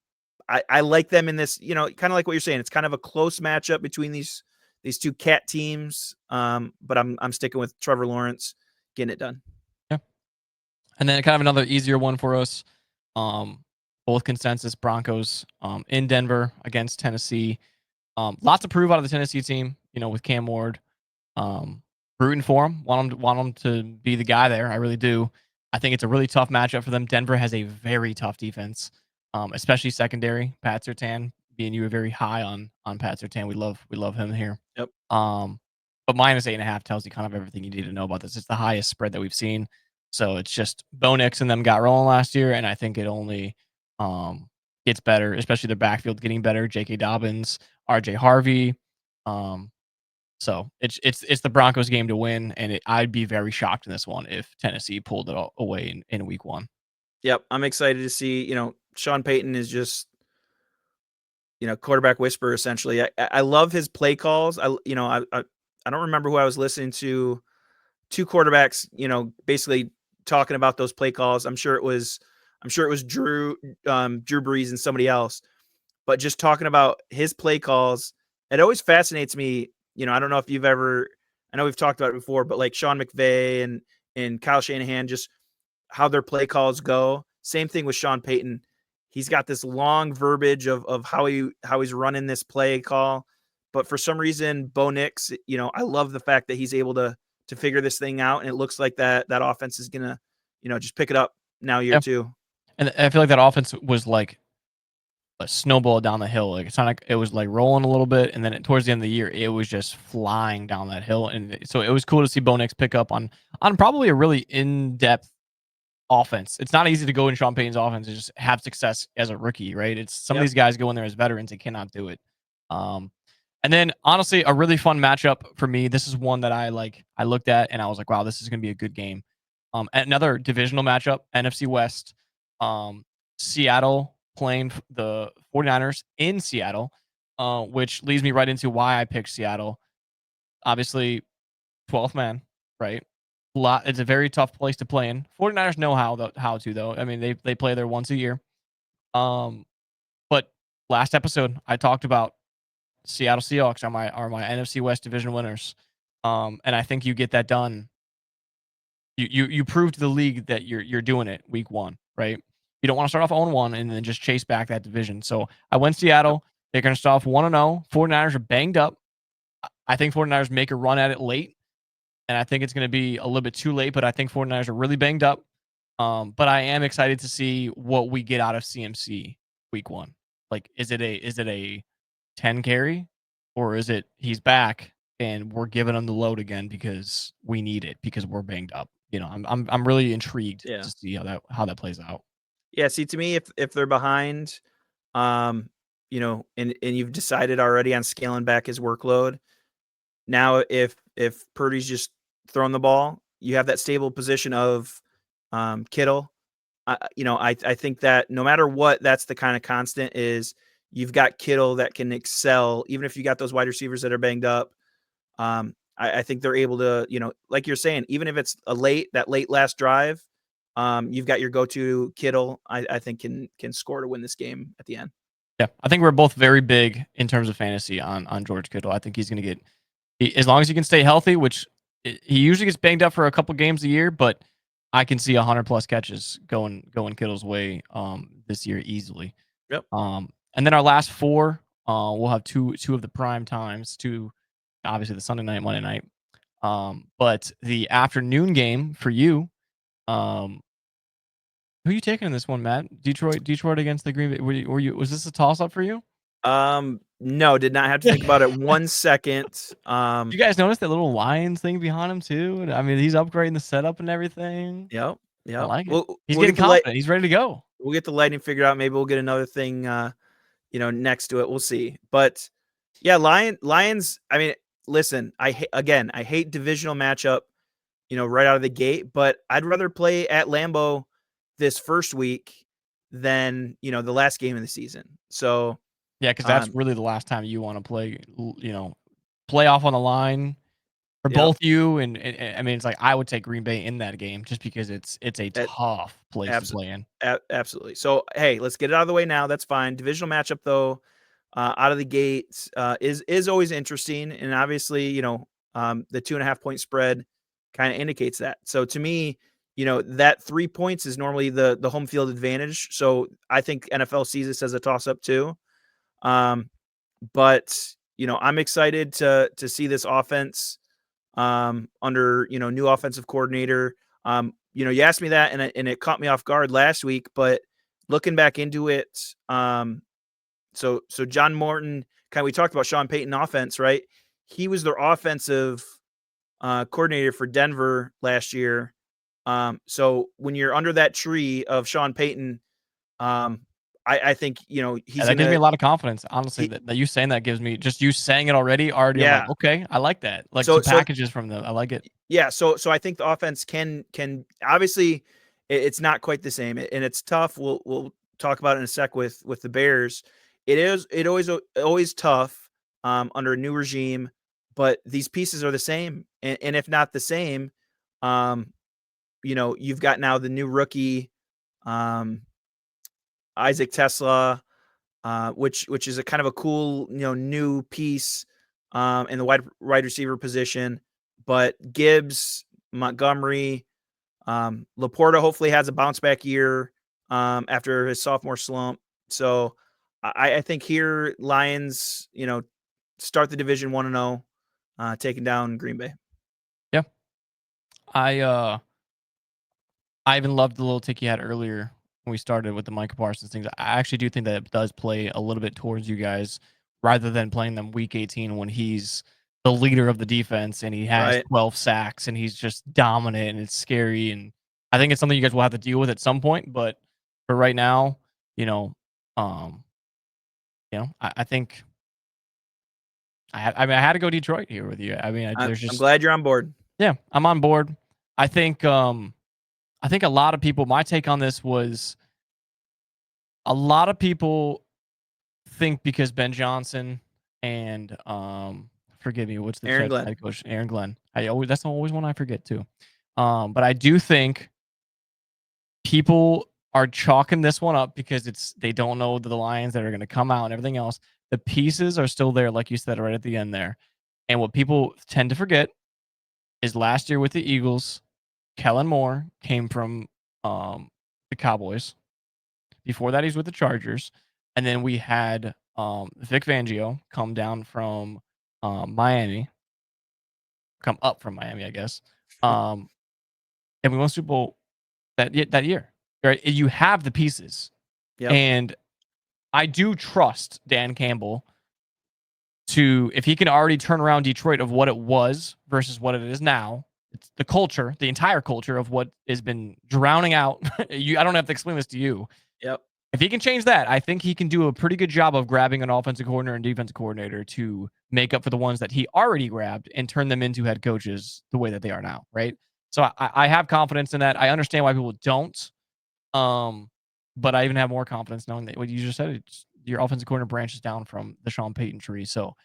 I like them in this. Kind of like what you're saying. It's kind of a close matchup between these two cat teams. But I'm sticking with Trevor Lawrence getting it done. yeah. And then kind of another easier one for us. Both consensus Broncos in Denver against Tennessee. Lots to prove out of the Tennessee team, with Cam Ward. Rooting for him. Want him to be the guy there. I really do. I think it's a really tough matchup for them. Denver has a very tough defense, especially secondary. Pat Surtain, being you are very high on Pat Surtain. We love him here. Yep. But -8.5 tells you kind of everything you need to know about this. It's the highest spread that we've seen. So it's just Bo Nix and them got rolling last year, and I think it only gets better, especially their backfield getting better. J.K. Dobbins, R.J. Harvey. So it's the Broncos game to win, and I'd be very shocked in this one if Tennessee pulled it away in week one. Yep. I'm excited to see, Sean Payton is just, quarterback whisperer essentially. I love his play calls. I don't remember who I was listening to. Two quarterbacks, basically talking about those play calls. I'm sure it was Drew Brees and somebody else, but just talking about his play calls. It always fascinates me. I don't know if you've ever, I know we've talked about it before, but like Sean McVay and Kyle Shanahan, just how their play calls go. Same thing with Sean Payton. He's got this long verbiage of how he's running this play call. But for some reason, Bo Nix, I love the fact that he's able to figure this thing out. And it looks like that offense is going to, just pick it up now year two. And I feel like that offense was like a snowball down the hill. Like, it's not like it was like rolling a little bit. And then towards the end of the year, it was just flying down that hill. And so it was cool to see Bo Nix pick up on probably a really in-depth offense. It's not easy to go in Sean Payton's offense and just have success as a rookie, right? It's some of these guys go in there as veterans and cannot do it. And then honestly, a really fun matchup for me. This is one that I looked at and I was like, wow, this is going to be a good game. Another divisional matchup, NFC West. Seattle playing the 49ers in Seattle, which leads me right into why I picked Seattle. Obviously, 12th man, right? It's a very tough place to play in. 49ers know how to though. I mean, they play there once a year. But last episode I talked about Seattle Seahawks are my NFC West division winners. And I think you get that done. You prove to the league that you're doing it week 1, right? You don't want to start off 0-1 and then just chase back that division. So I went Seattle. They're going to start off 1-0. 49ers are banged up. I think 49ers make a run at it late. And I think it's going to be a little bit too late, but I think 49ers are really banged up. But I am excited to see what we get out of CMC week 1. Like, is it a 10 carry, or is it he's back and we're giving him the load again because we need it because we're banged up? You know, I'm really intrigued Yeah. to see how that plays out. Yeah, see, to me, if they're behind, you know, and you've decided already on scaling back his workload, now if Purdy's just throwing the ball, you have that stable position of Kittle. You know, I think that no matter what, that's the kind of constant is you've got Kittle that can excel, even if you got those wide receivers that are banged up. I think they're able to, you know, like you're saying, even if it's that late last drive, you've got your go-to Kittle. I think can score to win this game at the end. Yeah, I think we're both very big in terms of fantasy on George Kittle. I think he's going to as long as he can stay healthy, which he usually gets banged up for a couple games a year, but I can see 100+ catches going Kittle's way this year easily. Yep. And then our last 4, we'll have two of the prime times, obviously the Sunday night, Monday night. But the afternoon game for you, who are you taking in this one, Matt? Detroit against the Green Bay. Was this a toss up for you? No, did not have to think about it 1 second. You guys notice that little Lions thing behind him too? I mean, he's upgrading the setup and everything. Yep. I like it. We'll He's get getting confident. He's ready to go. We'll get the lighting figured out. Maybe we'll get another thing, you know, next to it. We'll see. But yeah, Lions. I mean, listen, I hate divisional matchup, you know, right out of the gate. But I'd rather play at Lambeau this first week than, you know, the last game of the season. So yeah, because that's really the last time you want to play. You know, play off on the line for both you and I mean, it's like I would take Green Bay in that game just because it's a tough place to play in. Absolutely. So hey, let's get it out of the way now. That's fine. Divisional matchup though, out of the gate is always interesting, and obviously, you know, the 2.5 point spread kind of indicates that. So to me, you know, that 3 points is normally the home field advantage. So I think NFL sees this as a toss up too. But you know, I'm excited to see this offense under, you know, new offensive coordinator. You know, you asked me that and it caught me off guard last week, but looking back into it, so John Morton, we talked about Sean Payton offense, right? He was their offensive coordinator for Denver last year. So when you're under that tree of Sean Payton, I think, you know, that gives me a lot of confidence. Honestly, that you saying that gives me, just you saying it already. I'm like, okay, I like that. Like some packages from them. I like it. Yeah. So I think the offense can obviously it's not quite the same, and it's tough. We'll talk about it in a sec with the Bears. It always tough under a new regime, but these pieces are the same, and if not the same, you know, you've got now the new rookie, Isaac Tesla, which is a kind of a cool, you know, new piece in the wide receiver position. But Gibbs, Montgomery, Laporta hopefully has a bounce back year after his sophomore slump. So I think here Lions, you know, start the division 1-0, taking down Green Bay. Yeah, I even loved the little tick you had earlier when we started with the Micah Parsons things. I actually do think that it does play a little bit towards you guys rather than playing them week 18 when he's the leader of the defense and he has 12 sacks and he's just dominant and it's scary. And I think it's something you guys will have to deal with at some point. But for right now, you know, I think I had to go Detroit here with you. I mean, I'm glad you're on board. Yeah, I'm on board. I think I think a lot of people, my take on this was a lot of people think because Ben Johnson and forgive me, what's the Aaron Jets Glenn. head coach? Aaron Glenn. That's always one I forget too. But I do think people are chalking this one up because they don't know the Lions that are going to come out and everything else. The pieces are still there, like you said, right at the end there. And what people tend to forget is last year with the Eagles, Kellen Moore came from the Cowboys. Before that, he's with the Chargers. And then we had Vic Fangio come down from Miami, come up from Miami, I guess. And we won Super Bowl that year. Right? You have the pieces. Yep. And I do trust Dan Campbell to, if he can already turn around Detroit of what it was versus what it is now, it's the culture, the entire culture of what has been drowning out. I don't have to explain this to you. Yep. If he can change that, I think he can do a pretty good job of grabbing an offensive coordinator and defensive coordinator to make up for the ones that he already grabbed and turn them into head coaches the way that they are now, right? So I have confidence in that. I understand why people don't. But I even have more confidence knowing that what you just said, it's your offensive coordinator branches down from the Sean Payton tree. So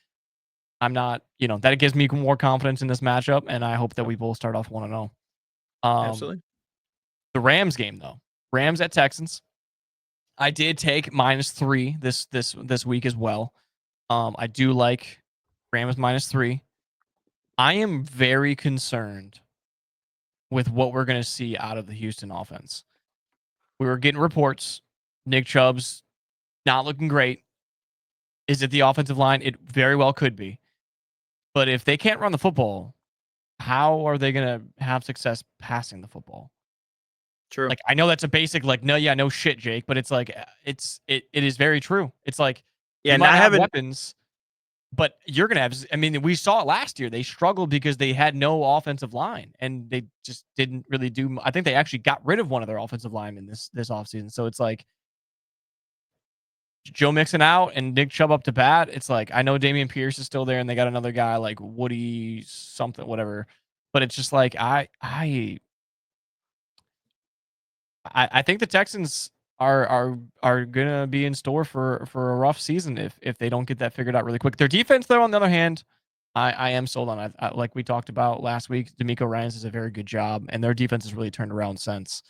I'm not, that gives me more confidence in this matchup, and I hope that we both start off 1-0. Absolutely. The Rams game though, Rams at Texans. I did take -3 this week as well. I do like Rams -3. I am very concerned with what we're going to see out of the Houston offense. We were getting reports. Nick Chubb's not looking great. Is it the offensive line? It very well could be. But if they can't run the football, how are they going to have success passing the football? True. Like, I know that's a basic, like, no shit, Jake, but it's like, it is very true. It's like, Yeah, you might not have having weapons, but you're going to have, I mean, we saw it last year. They struggled because they had no offensive line and they just didn't really do, I think they actually got rid of one of their offensive linemen this offseason. So it's like, Joe Mixon out and Nick Chubb up to bat. It's like, I know Damian Pierce is still there and they got another guy like Woody something, whatever. But it's just like, I think the Texans are gonna be in store for a rough season if they don't get that figured out really quick. Their defense, though, on the other hand, I am sold on. Like we talked about last week, D'Amico Ryans does a very good job, and their defense has really turned around since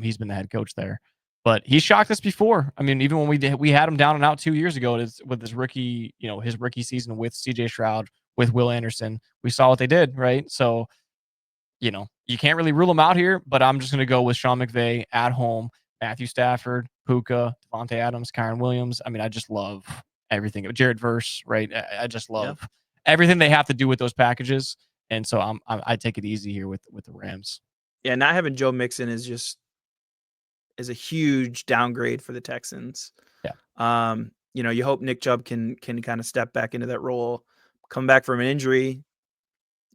he's been the head coach there. But he shocked us before. I mean, even when we had him down and out 2 years ago with his rookie, his rookie season with C.J. Stroud, with Will Anderson, we saw what they did, right? So, you can't really rule them out here, but I'm just going to go with Sean McVay at home, Matthew Stafford, Puka, Devontae Adams, Kyron Williams. I mean, I just love everything. Jared Verse, right? I just love everything they have to do with those packages. And so I take it easy here with the Rams. Yeah, not having Joe Mixon is a huge downgrade for the Texans. Yeah. You hope Nick Chubb can kind of step back into that role, come back from an injury.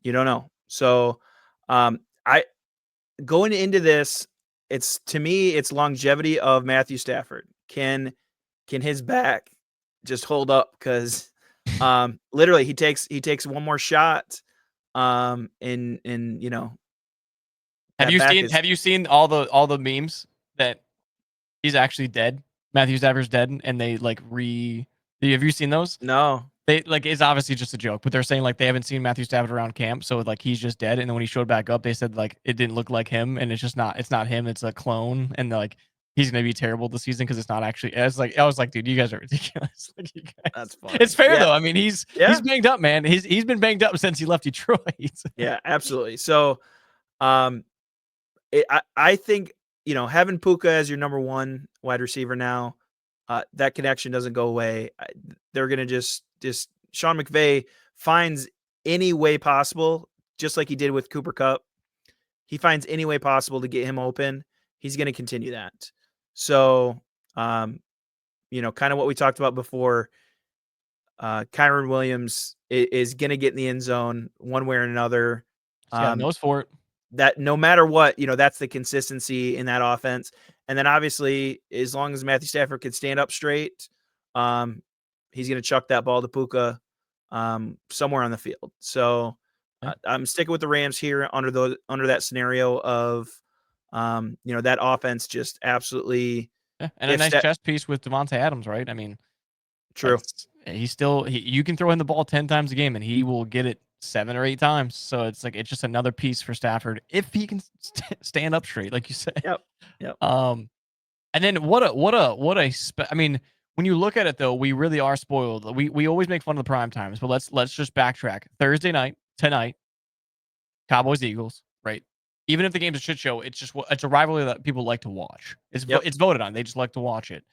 You don't know. So, I going into this, to me, it's longevity of Matthew Stafford. Can his back just hold up? Because literally he takes one more shot. And Have you seen all the memes that he's actually dead? Matthew Stafford's dead, and they like have you seen those? No. They like, it's obviously just a joke, but they're saying like they haven't seen Matthew Stafford around camp, so like he's just dead. And then when he showed back up, they said like it didn't look like him, and it's not him, it's a clone, and like he's gonna be terrible this season because it's not actually. I was like, dude, you guys are ridiculous. Like, you guys. That's funny. It's fair though. I mean, he's banged up, man. He's been banged up since he left Detroit. Yeah, absolutely. So, I think having Puka as your number one wide receiver now, that connection doesn't go away. They're gonna just Sean McVay finds any way possible, just like he did with Cooper Kupp. He finds any way possible to get him open. He's going to continue that. So, kind of what we talked about before. Kyron Williams is going to get in the end zone one way or another. He's got a nose for it. That no matter what, that's the consistency in that offense. And then obviously, as long as Matthew Stafford can stand up straight, he's going to chuck that ball to Puka somewhere on the field. So I'm sticking with the Rams here under that scenario of That offense just absolutely Yeah, and a if nice that chess piece with Devontae Adams, right? I mean, like true. he's still you can throw him the ball 10 times a game and he will get it 7 or 8 times. So it's like it's just another piece for Stafford if he can stand up straight, like you said. Yep. Yep. And then I mean, when you look at it though, we really are spoiled. We always make fun of the prime times, but let's just backtrack. Thursday night tonight, Cowboys Eagles, right? Even if the game's a shit show, it's a rivalry that people like to watch. Yep. It's voted on. They just like to watch it.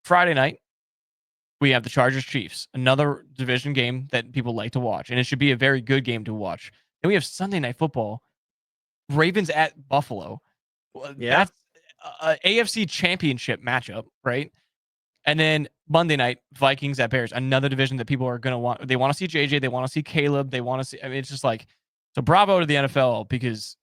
Friday night, we have the Chargers Chiefs, another division game that people like to watch, and it should be a very good game to watch. Then we have Sunday night football, Ravens at Buffalo. Yeah. That's a AFC Championship matchup, right? And then Monday night, Vikings at Bears, another division that people are going to want. They want to see JJ. They want to see Caleb. They want to see. I mean, it's just like, so bravo to the NFL because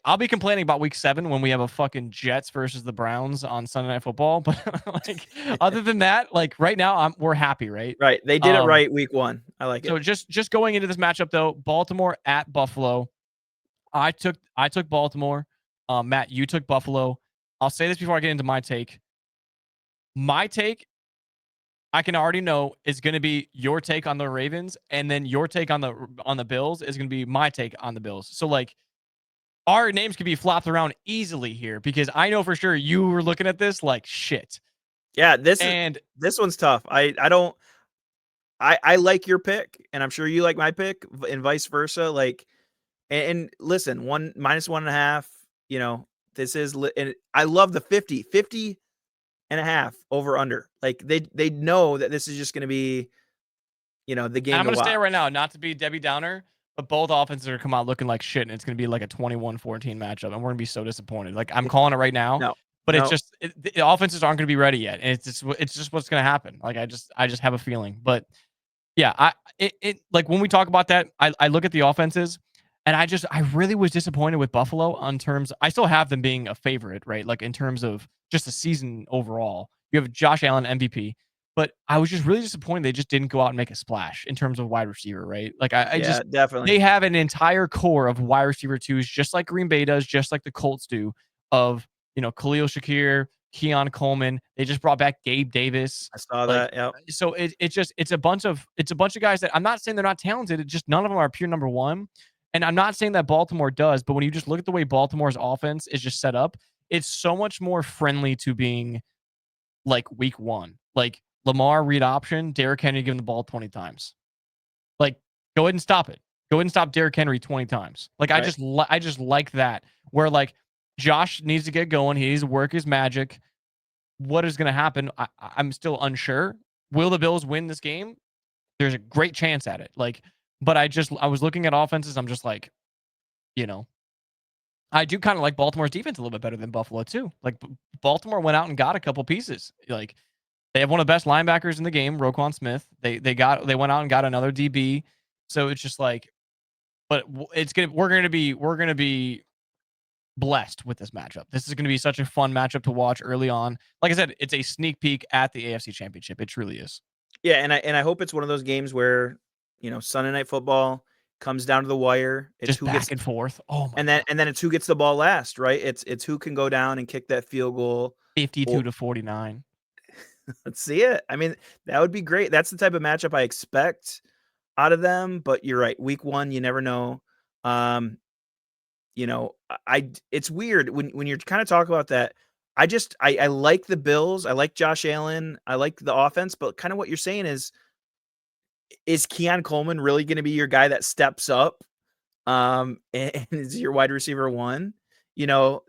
I'll be complaining about week 7 when we have a fucking Jets versus the Browns on Sunday Night Football. But like, other than that, like right now, we're happy, right? Right. They did it right week 1. I like it. So just going into this matchup though, Baltimore at Buffalo. I took Baltimore. Matt, you took Buffalo. I'll say this before I get into my take. My take, I can already know, is going to be your take on the Ravens, and then your take on the Bills is going to be my take on the Bills. So like, our names could be flopped around easily here because I know for sure you were looking at this like shit. Yeah, And this one's tough. I like your pick, and I'm sure you like my pick, and vice versa. Like, and listen, -1.5. This is, and I love the 50 and a half over under. Like they know that this is just going to be, the game I'm to going to watch. say right now, not to be Debbie Downer, but both offenses are going to come out looking like shit, and it's going to be like a 21-14 matchup, and we're going to be so disappointed. Like I'm calling it right now, No, but it's no, just the offenses aren't going to be ready yet, and it's just what's going to happen. Like I just have a feeling, but yeah, it like when we talk about that, I look at the offenses, and I really was disappointed with Buffalo on terms. I still have them being a favorite, right? Like in terms of just the season overall. You have Josh Allen MVP, but I was just really disappointed they just didn't go out and make a splash in terms of wide receiver, right? Like I yeah, just definitely. they have an entire core of wide receiver twos, just like Green Bay does, just like the Colts do, of Khalil Shakir, Keon Coleman. They just brought back Gabe Davis. I saw Like that. Yep. so it's a bunch of guys that I'm not saying they're not talented. It's just none of them are pure number one. And I'm not saying that Baltimore does, but when you just look at the way Baltimore's offense is just set up, it's so much more friendly to being like week 1. Like Lamar read option, Derrick Henry give him the ball 20 times. Like go ahead and stop it. Go ahead and stop Derrick Henry 20 times. Like Right. I just like that where like Josh needs to get going. He needs to work his magic. What is going to happen? I'm still unsure. Will the Bills win this game? There's a great chance at it. Like, but I was looking at offenses. I'm just like, I do kind of like Baltimore's defense a little bit better than Buffalo too. Like Baltimore went out and got a couple pieces. Like they have one of the best linebackers in the game, Roquan Smith. They went out and got another DB. So it's just like, but we're gonna be blessed with this matchup. This is gonna be such a fun matchup to watch early on. Like I said, it's a sneak peek at the AFC Championship. It truly is. Yeah, and I hope it's one of those games where, Sunday Night Football comes down to the wire. It's Just who gets, back and forth. Oh my and god. then it's who gets the ball last, right? It's who can go down and kick that field goal. 52 Or to 49. let's see it. I mean, that would be great. That's the type of matchup I expect out of them. But you're right. Week 1, you never know. Um, it's weird when you're kind of talking about that. I like the Bills. I like Josh Allen. I like the offense, but kind of what you're saying is Keon Coleman really going to be your guy that steps up? And is your wide receiver 1?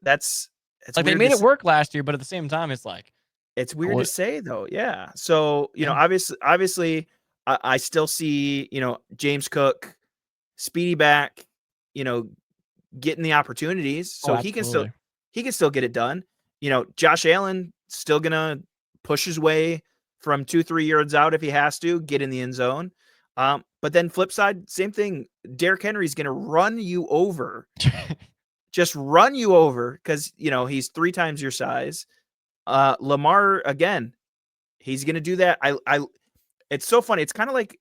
That's Like they weird made it work last year, but at the same time, it's like it's weird to what? say though. Yeah. So, Yeah. obviously I still see, James Cook, speedy back, getting the opportunities. Oh, So absolutely. he can still get it done. Josh Allen still gonna push his way from 2-3 yards out if he has to get in the end zone. But then flip side, same thing. Derrick Henry's gonna run you over, just run you over because he's 3 times your size. Lamar again, he's gonna do that. I It's so funny. It's kind of like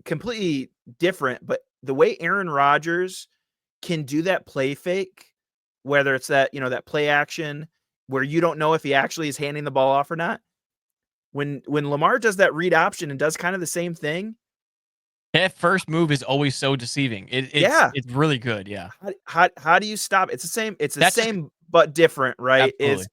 completely different, but the way Aaron Rodgers can do that play fake whether it's that, that play action where you don't know if he actually is handing the ball off or not. When Lamar does that read option and does kind of the same thing, That first move is always so deceiving. yeah. It's really good. Yeah. How do you stop? It's the same. It's the That's just same but different, right? absolutely.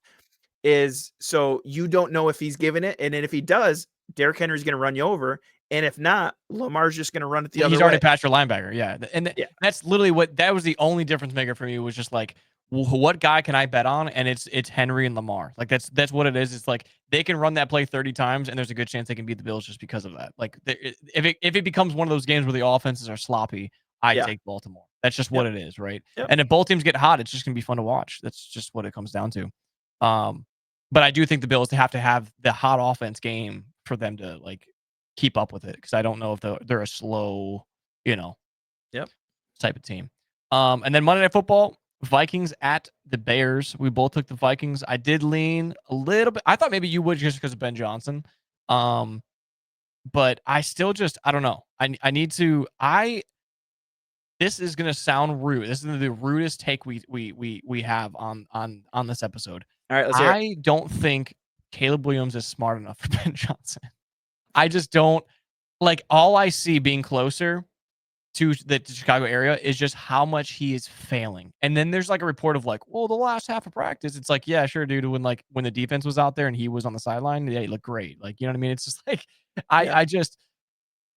Is so you don't know if he's giving it, and then if he does, Derrick Henry's going to run you over, and if not, Lamar's just going to run it the He's other already way. past your linebacker. Yeah. Yeah, That's literally that was the only difference maker for me was just like, what guy can I bet on? And it's Henry and Lamar. Like that's what it is. It's like they can run that play 30 times and there's a good chance they can beat the Bills just because of that. Like if it becomes one of those games where the offenses are sloppy, I yeah, take Baltimore. That's just what it is, right? yep. And if both teams get hot, it's just gonna be fun to watch. That's just what it comes down to. But I do think the Bills have to have the hot offense game for them to like keep up with it because I don't know if they're a slow, you know, Yep. type of team. And then Monday Night Football, Vikings at the Bears. We both took the Vikings. I did lean a little bit. I thought maybe you would just because of Ben Johnson. But I still just I don't know. I need to this is gonna sound rude. This is the rudest take we have on this episode. All right, let's hear it. I don't think Caleb Williams is smart enough for Ben Johnson. I just don't like all I see being closer to the Chicago area is just how much he is failing. And then there's like a report of like, well, the last half of practice, it's like, yeah, sure, dude. When the defense was out there and he was on the sideline, yeah, he looked great. Like, you know what I mean? It's just like Yeah. I just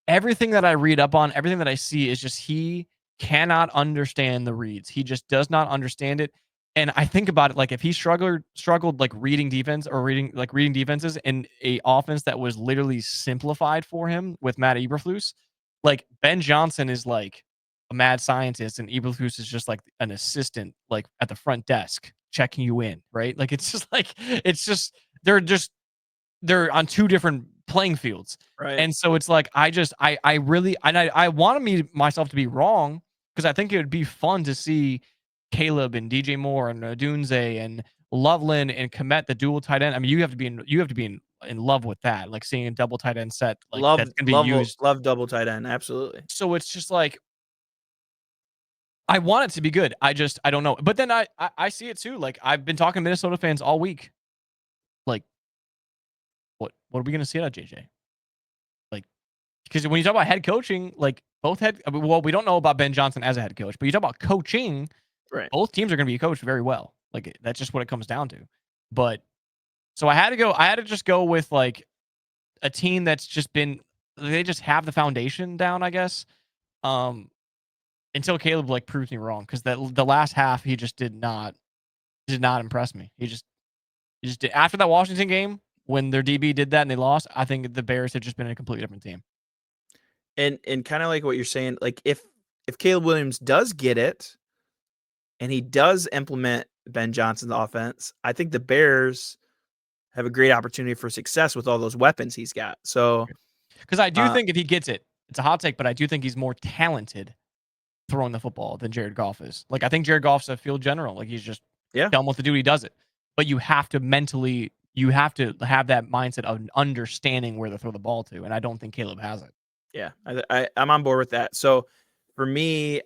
everything that I read up on, everything that I see is just he cannot understand the reads. He just does not understand it. And I think about it like if he struggled like reading defense or reading defenses in a offense that was literally simplified for him with Matt Eberflus, like Ben Johnson is like a mad scientist and Eberflus is just like an assistant like at the front desk checking you in, right? Like it's just they're on two different playing fields. Right. And so it's like I really and I wanted myself to be wrong because I think it would be fun to see Caleb and DJ Moore and Dunze and Loveland and Komet the dual tight end. I mean, you have to be in love with that, like seeing a double tight end set like Love that's gonna be love used. love double tight end. Absolutely. So it's just like I want it to be good. I don't know. But then I see it too. Like I've been talking to Minnesota fans all week. Like what are we gonna see out of JJ? Like because when you talk about head coaching, like well, we don't know about Ben Johnson as a head coach, but you talk about coaching, Right. both teams are going to be coached very well. Like that's just what it comes down to. But so I had to just go with like a team that's just been they just have the foundation down, I guess. Until Caleb like proves me wrong because the last half he just did not impress me. He just did after that Washington game when their DB did that and they lost. I think the Bears have just been a completely different team. And kind of like what you're saying, like if Caleb Williams does get it and he does implement Ben Johnson's offense, I think the Bears have a great opportunity for success with all those weapons he's got. So, Because I do think if he gets it, it's a hot take, but I do think he's more talented throwing the football than Jared Goff is. Like I think Jared Goff's a field general. Like he's just done with the duty, he does it. But you have to have that mindset of understanding where to throw the ball to, and I don't think Caleb has it. Yeah, I'm on board with that. So for me,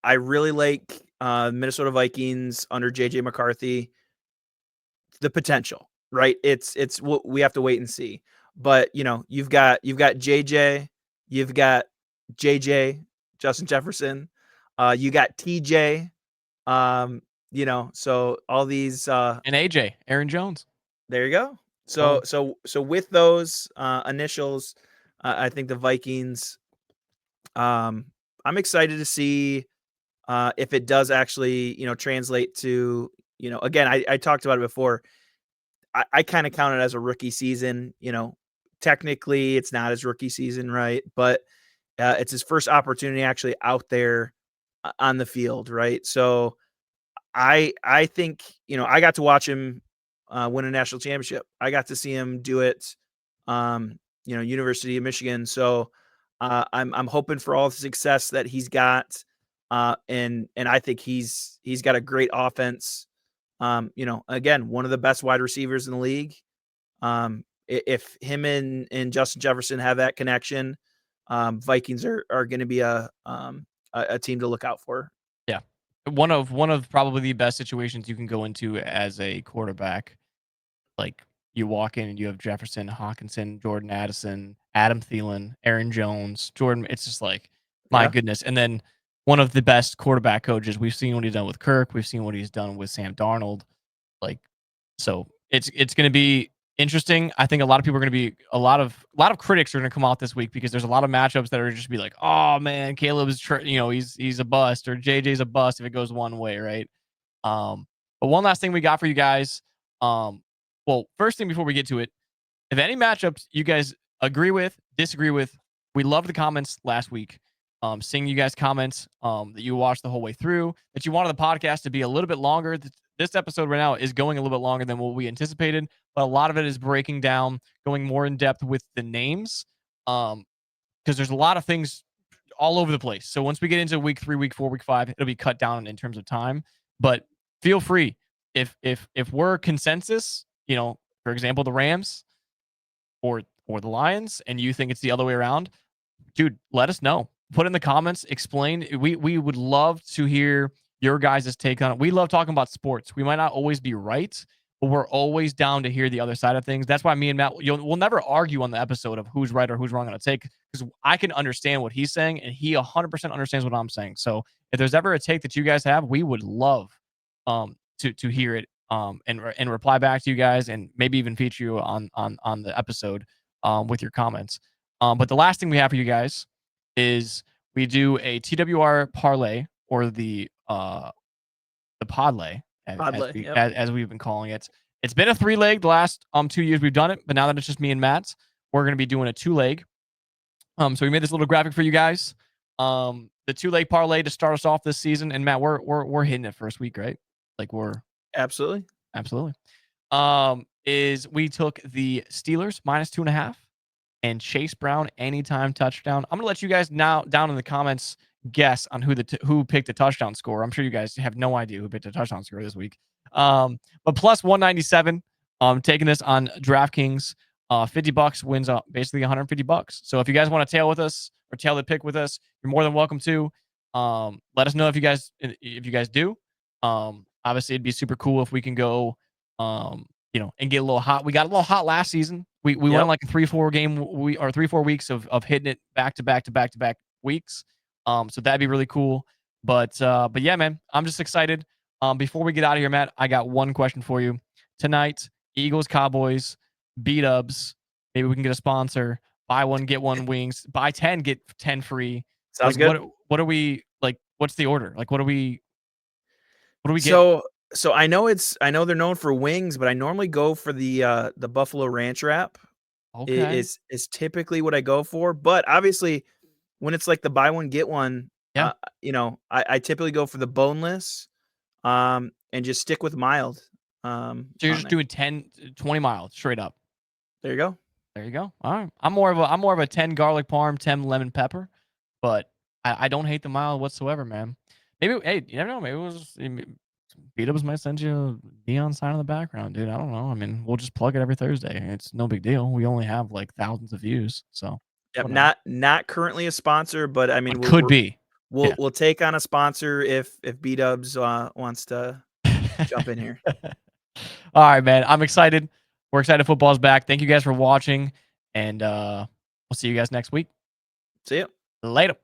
I really like Minnesota Vikings under JJ McCarthy. The potential, right? It's what we have to wait and see. But you've got JJ, you've got JJ, Justin Jefferson, you got TJ, so all these And AJ, Aaron Jones. there you go. So with those initials, I think the Vikings. I'm excited to see if it does actually, translate to, again, I talked about it before. I kind of count it as a rookie season. Technically, it's not his rookie season, right? But it's his first opportunity actually out there on the field, right? So I think I got to watch him win a national championship. I got to see him do it. University of Michigan. So I'm hoping for all the success that he's got, and I think he's got a great offense. Again, one of the best wide receivers in the league. If him and Justin Jefferson have that connection, Vikings are going to be a team to look out for. Yeah. one of probably the best situations you can go into as a quarterback. Like you walk in and you have Jefferson, Hawkinson, Jordan Addison, Adam Thielen, Aaron Jones, Jordan. It's just like, my Yeah. goodness. And then one of the best quarterback coaches. We've seen what he's done with Kirk. We've seen what he's done with Sam Darnold. Like, so it's going to be interesting. I think a lot of people are going to be a lot of critics are going to come out this week because there's a lot of matchups that are just be like, oh man, Caleb's he's a bust, or JJ's a bust if it goes one way, right? But one last thing we got for you guys. Well, first thing before we get to it, if any matchups you guys agree with, disagree with, we loved the comments last week. Seeing you guys comments that you watched the whole way through, that you wanted the podcast to be a little bit longer. This episode right now is going a little bit longer than what we anticipated, but a lot of it is breaking down, going more in depth with the names, because there's a lot of things all over the place. So once we get into week 3, week 4, week 5, it'll be cut down in terms of time. But feel free, if we're consensus, for example, the Rams or the Lions, and you think it's the other way around, dude, let us know. Put in the comments, explain. We would love to hear your guys' take on it. We love talking about sports. We might not always be right, but we're always down to hear the other side of things. That's why me and Matt, we'll never argue on the episode of who's right or who's wrong on a take, because I can understand what he's saying, and he 100% understands what I'm saying. So if there's ever a take that you guys have, we would love to hear it and reply back to you guys, and maybe even feature you on the episode with your comments. But the last thing we have for you guys is we do a TWR parlay, or the podlay, Podlay, yep. as we've been calling it. It's been a 3-leg the last 2 years we've done it, but now that it's just me and Matt, we're going to be doing a 2-leg. So we made this little graphic for you guys. The 2-leg parlay to start us off this season, and Matt, we're hitting it first week, right? Like we're Absolutely. Is we took the Steelers -2.5 and Chase Brown anytime touchdown. I'm gonna let you guys now down in the comments guess on who picked a touchdown score. I'm sure you guys have no idea who picked a touchdown score this week. But plus 197. Taking this on DraftKings. $50 wins basically $150. So if you guys want to tail with us or tail the pick with us, you're more than welcome to. Let us know if you guys do. Obviously, it'd be super cool if we can go, and get a little hot. We got a little hot last season. We went like a 3-4 weeks of hitting it back to back weeks. So that'd be really cool. But yeah, man, I'm just excited. Before we get out of here, Matt, I got one question for you. Tonight, Eagles, Cowboys, B-dubs. Maybe we can get a sponsor. Buy one, get one wings. Buy 10, get 10 free. Sounds good. What are we like? What's the order? Like, what do we get? So I know they're known for wings, but I normally go for the Buffalo Ranch wrap. Okay. Is typically what I go for. But obviously, when it's like the buy one get one, Yeah. I typically go for the boneless, and just stick with mild. So you're just doing 10, 20 miles straight up. There you go. There you go. All right. I'm more of a 10 garlic parm, 10 lemon pepper, but I don't hate the mild whatsoever, man. Maybe, hey, you never know. Maybe we'll just B-dubs might send you a neon sign in the background, dude. I don't know. I mean, we'll just plug it every Thursday. It's no big deal. We only have like thousands of views, so Yep, whatever. not currently a sponsor, but I mean, It could be. we'll take on a sponsor if B-dubs wants to jump in here. All right, man. I'm excited. We're excited. Football's back. Thank you guys for watching, and we'll see you guys next week. See ya. Later.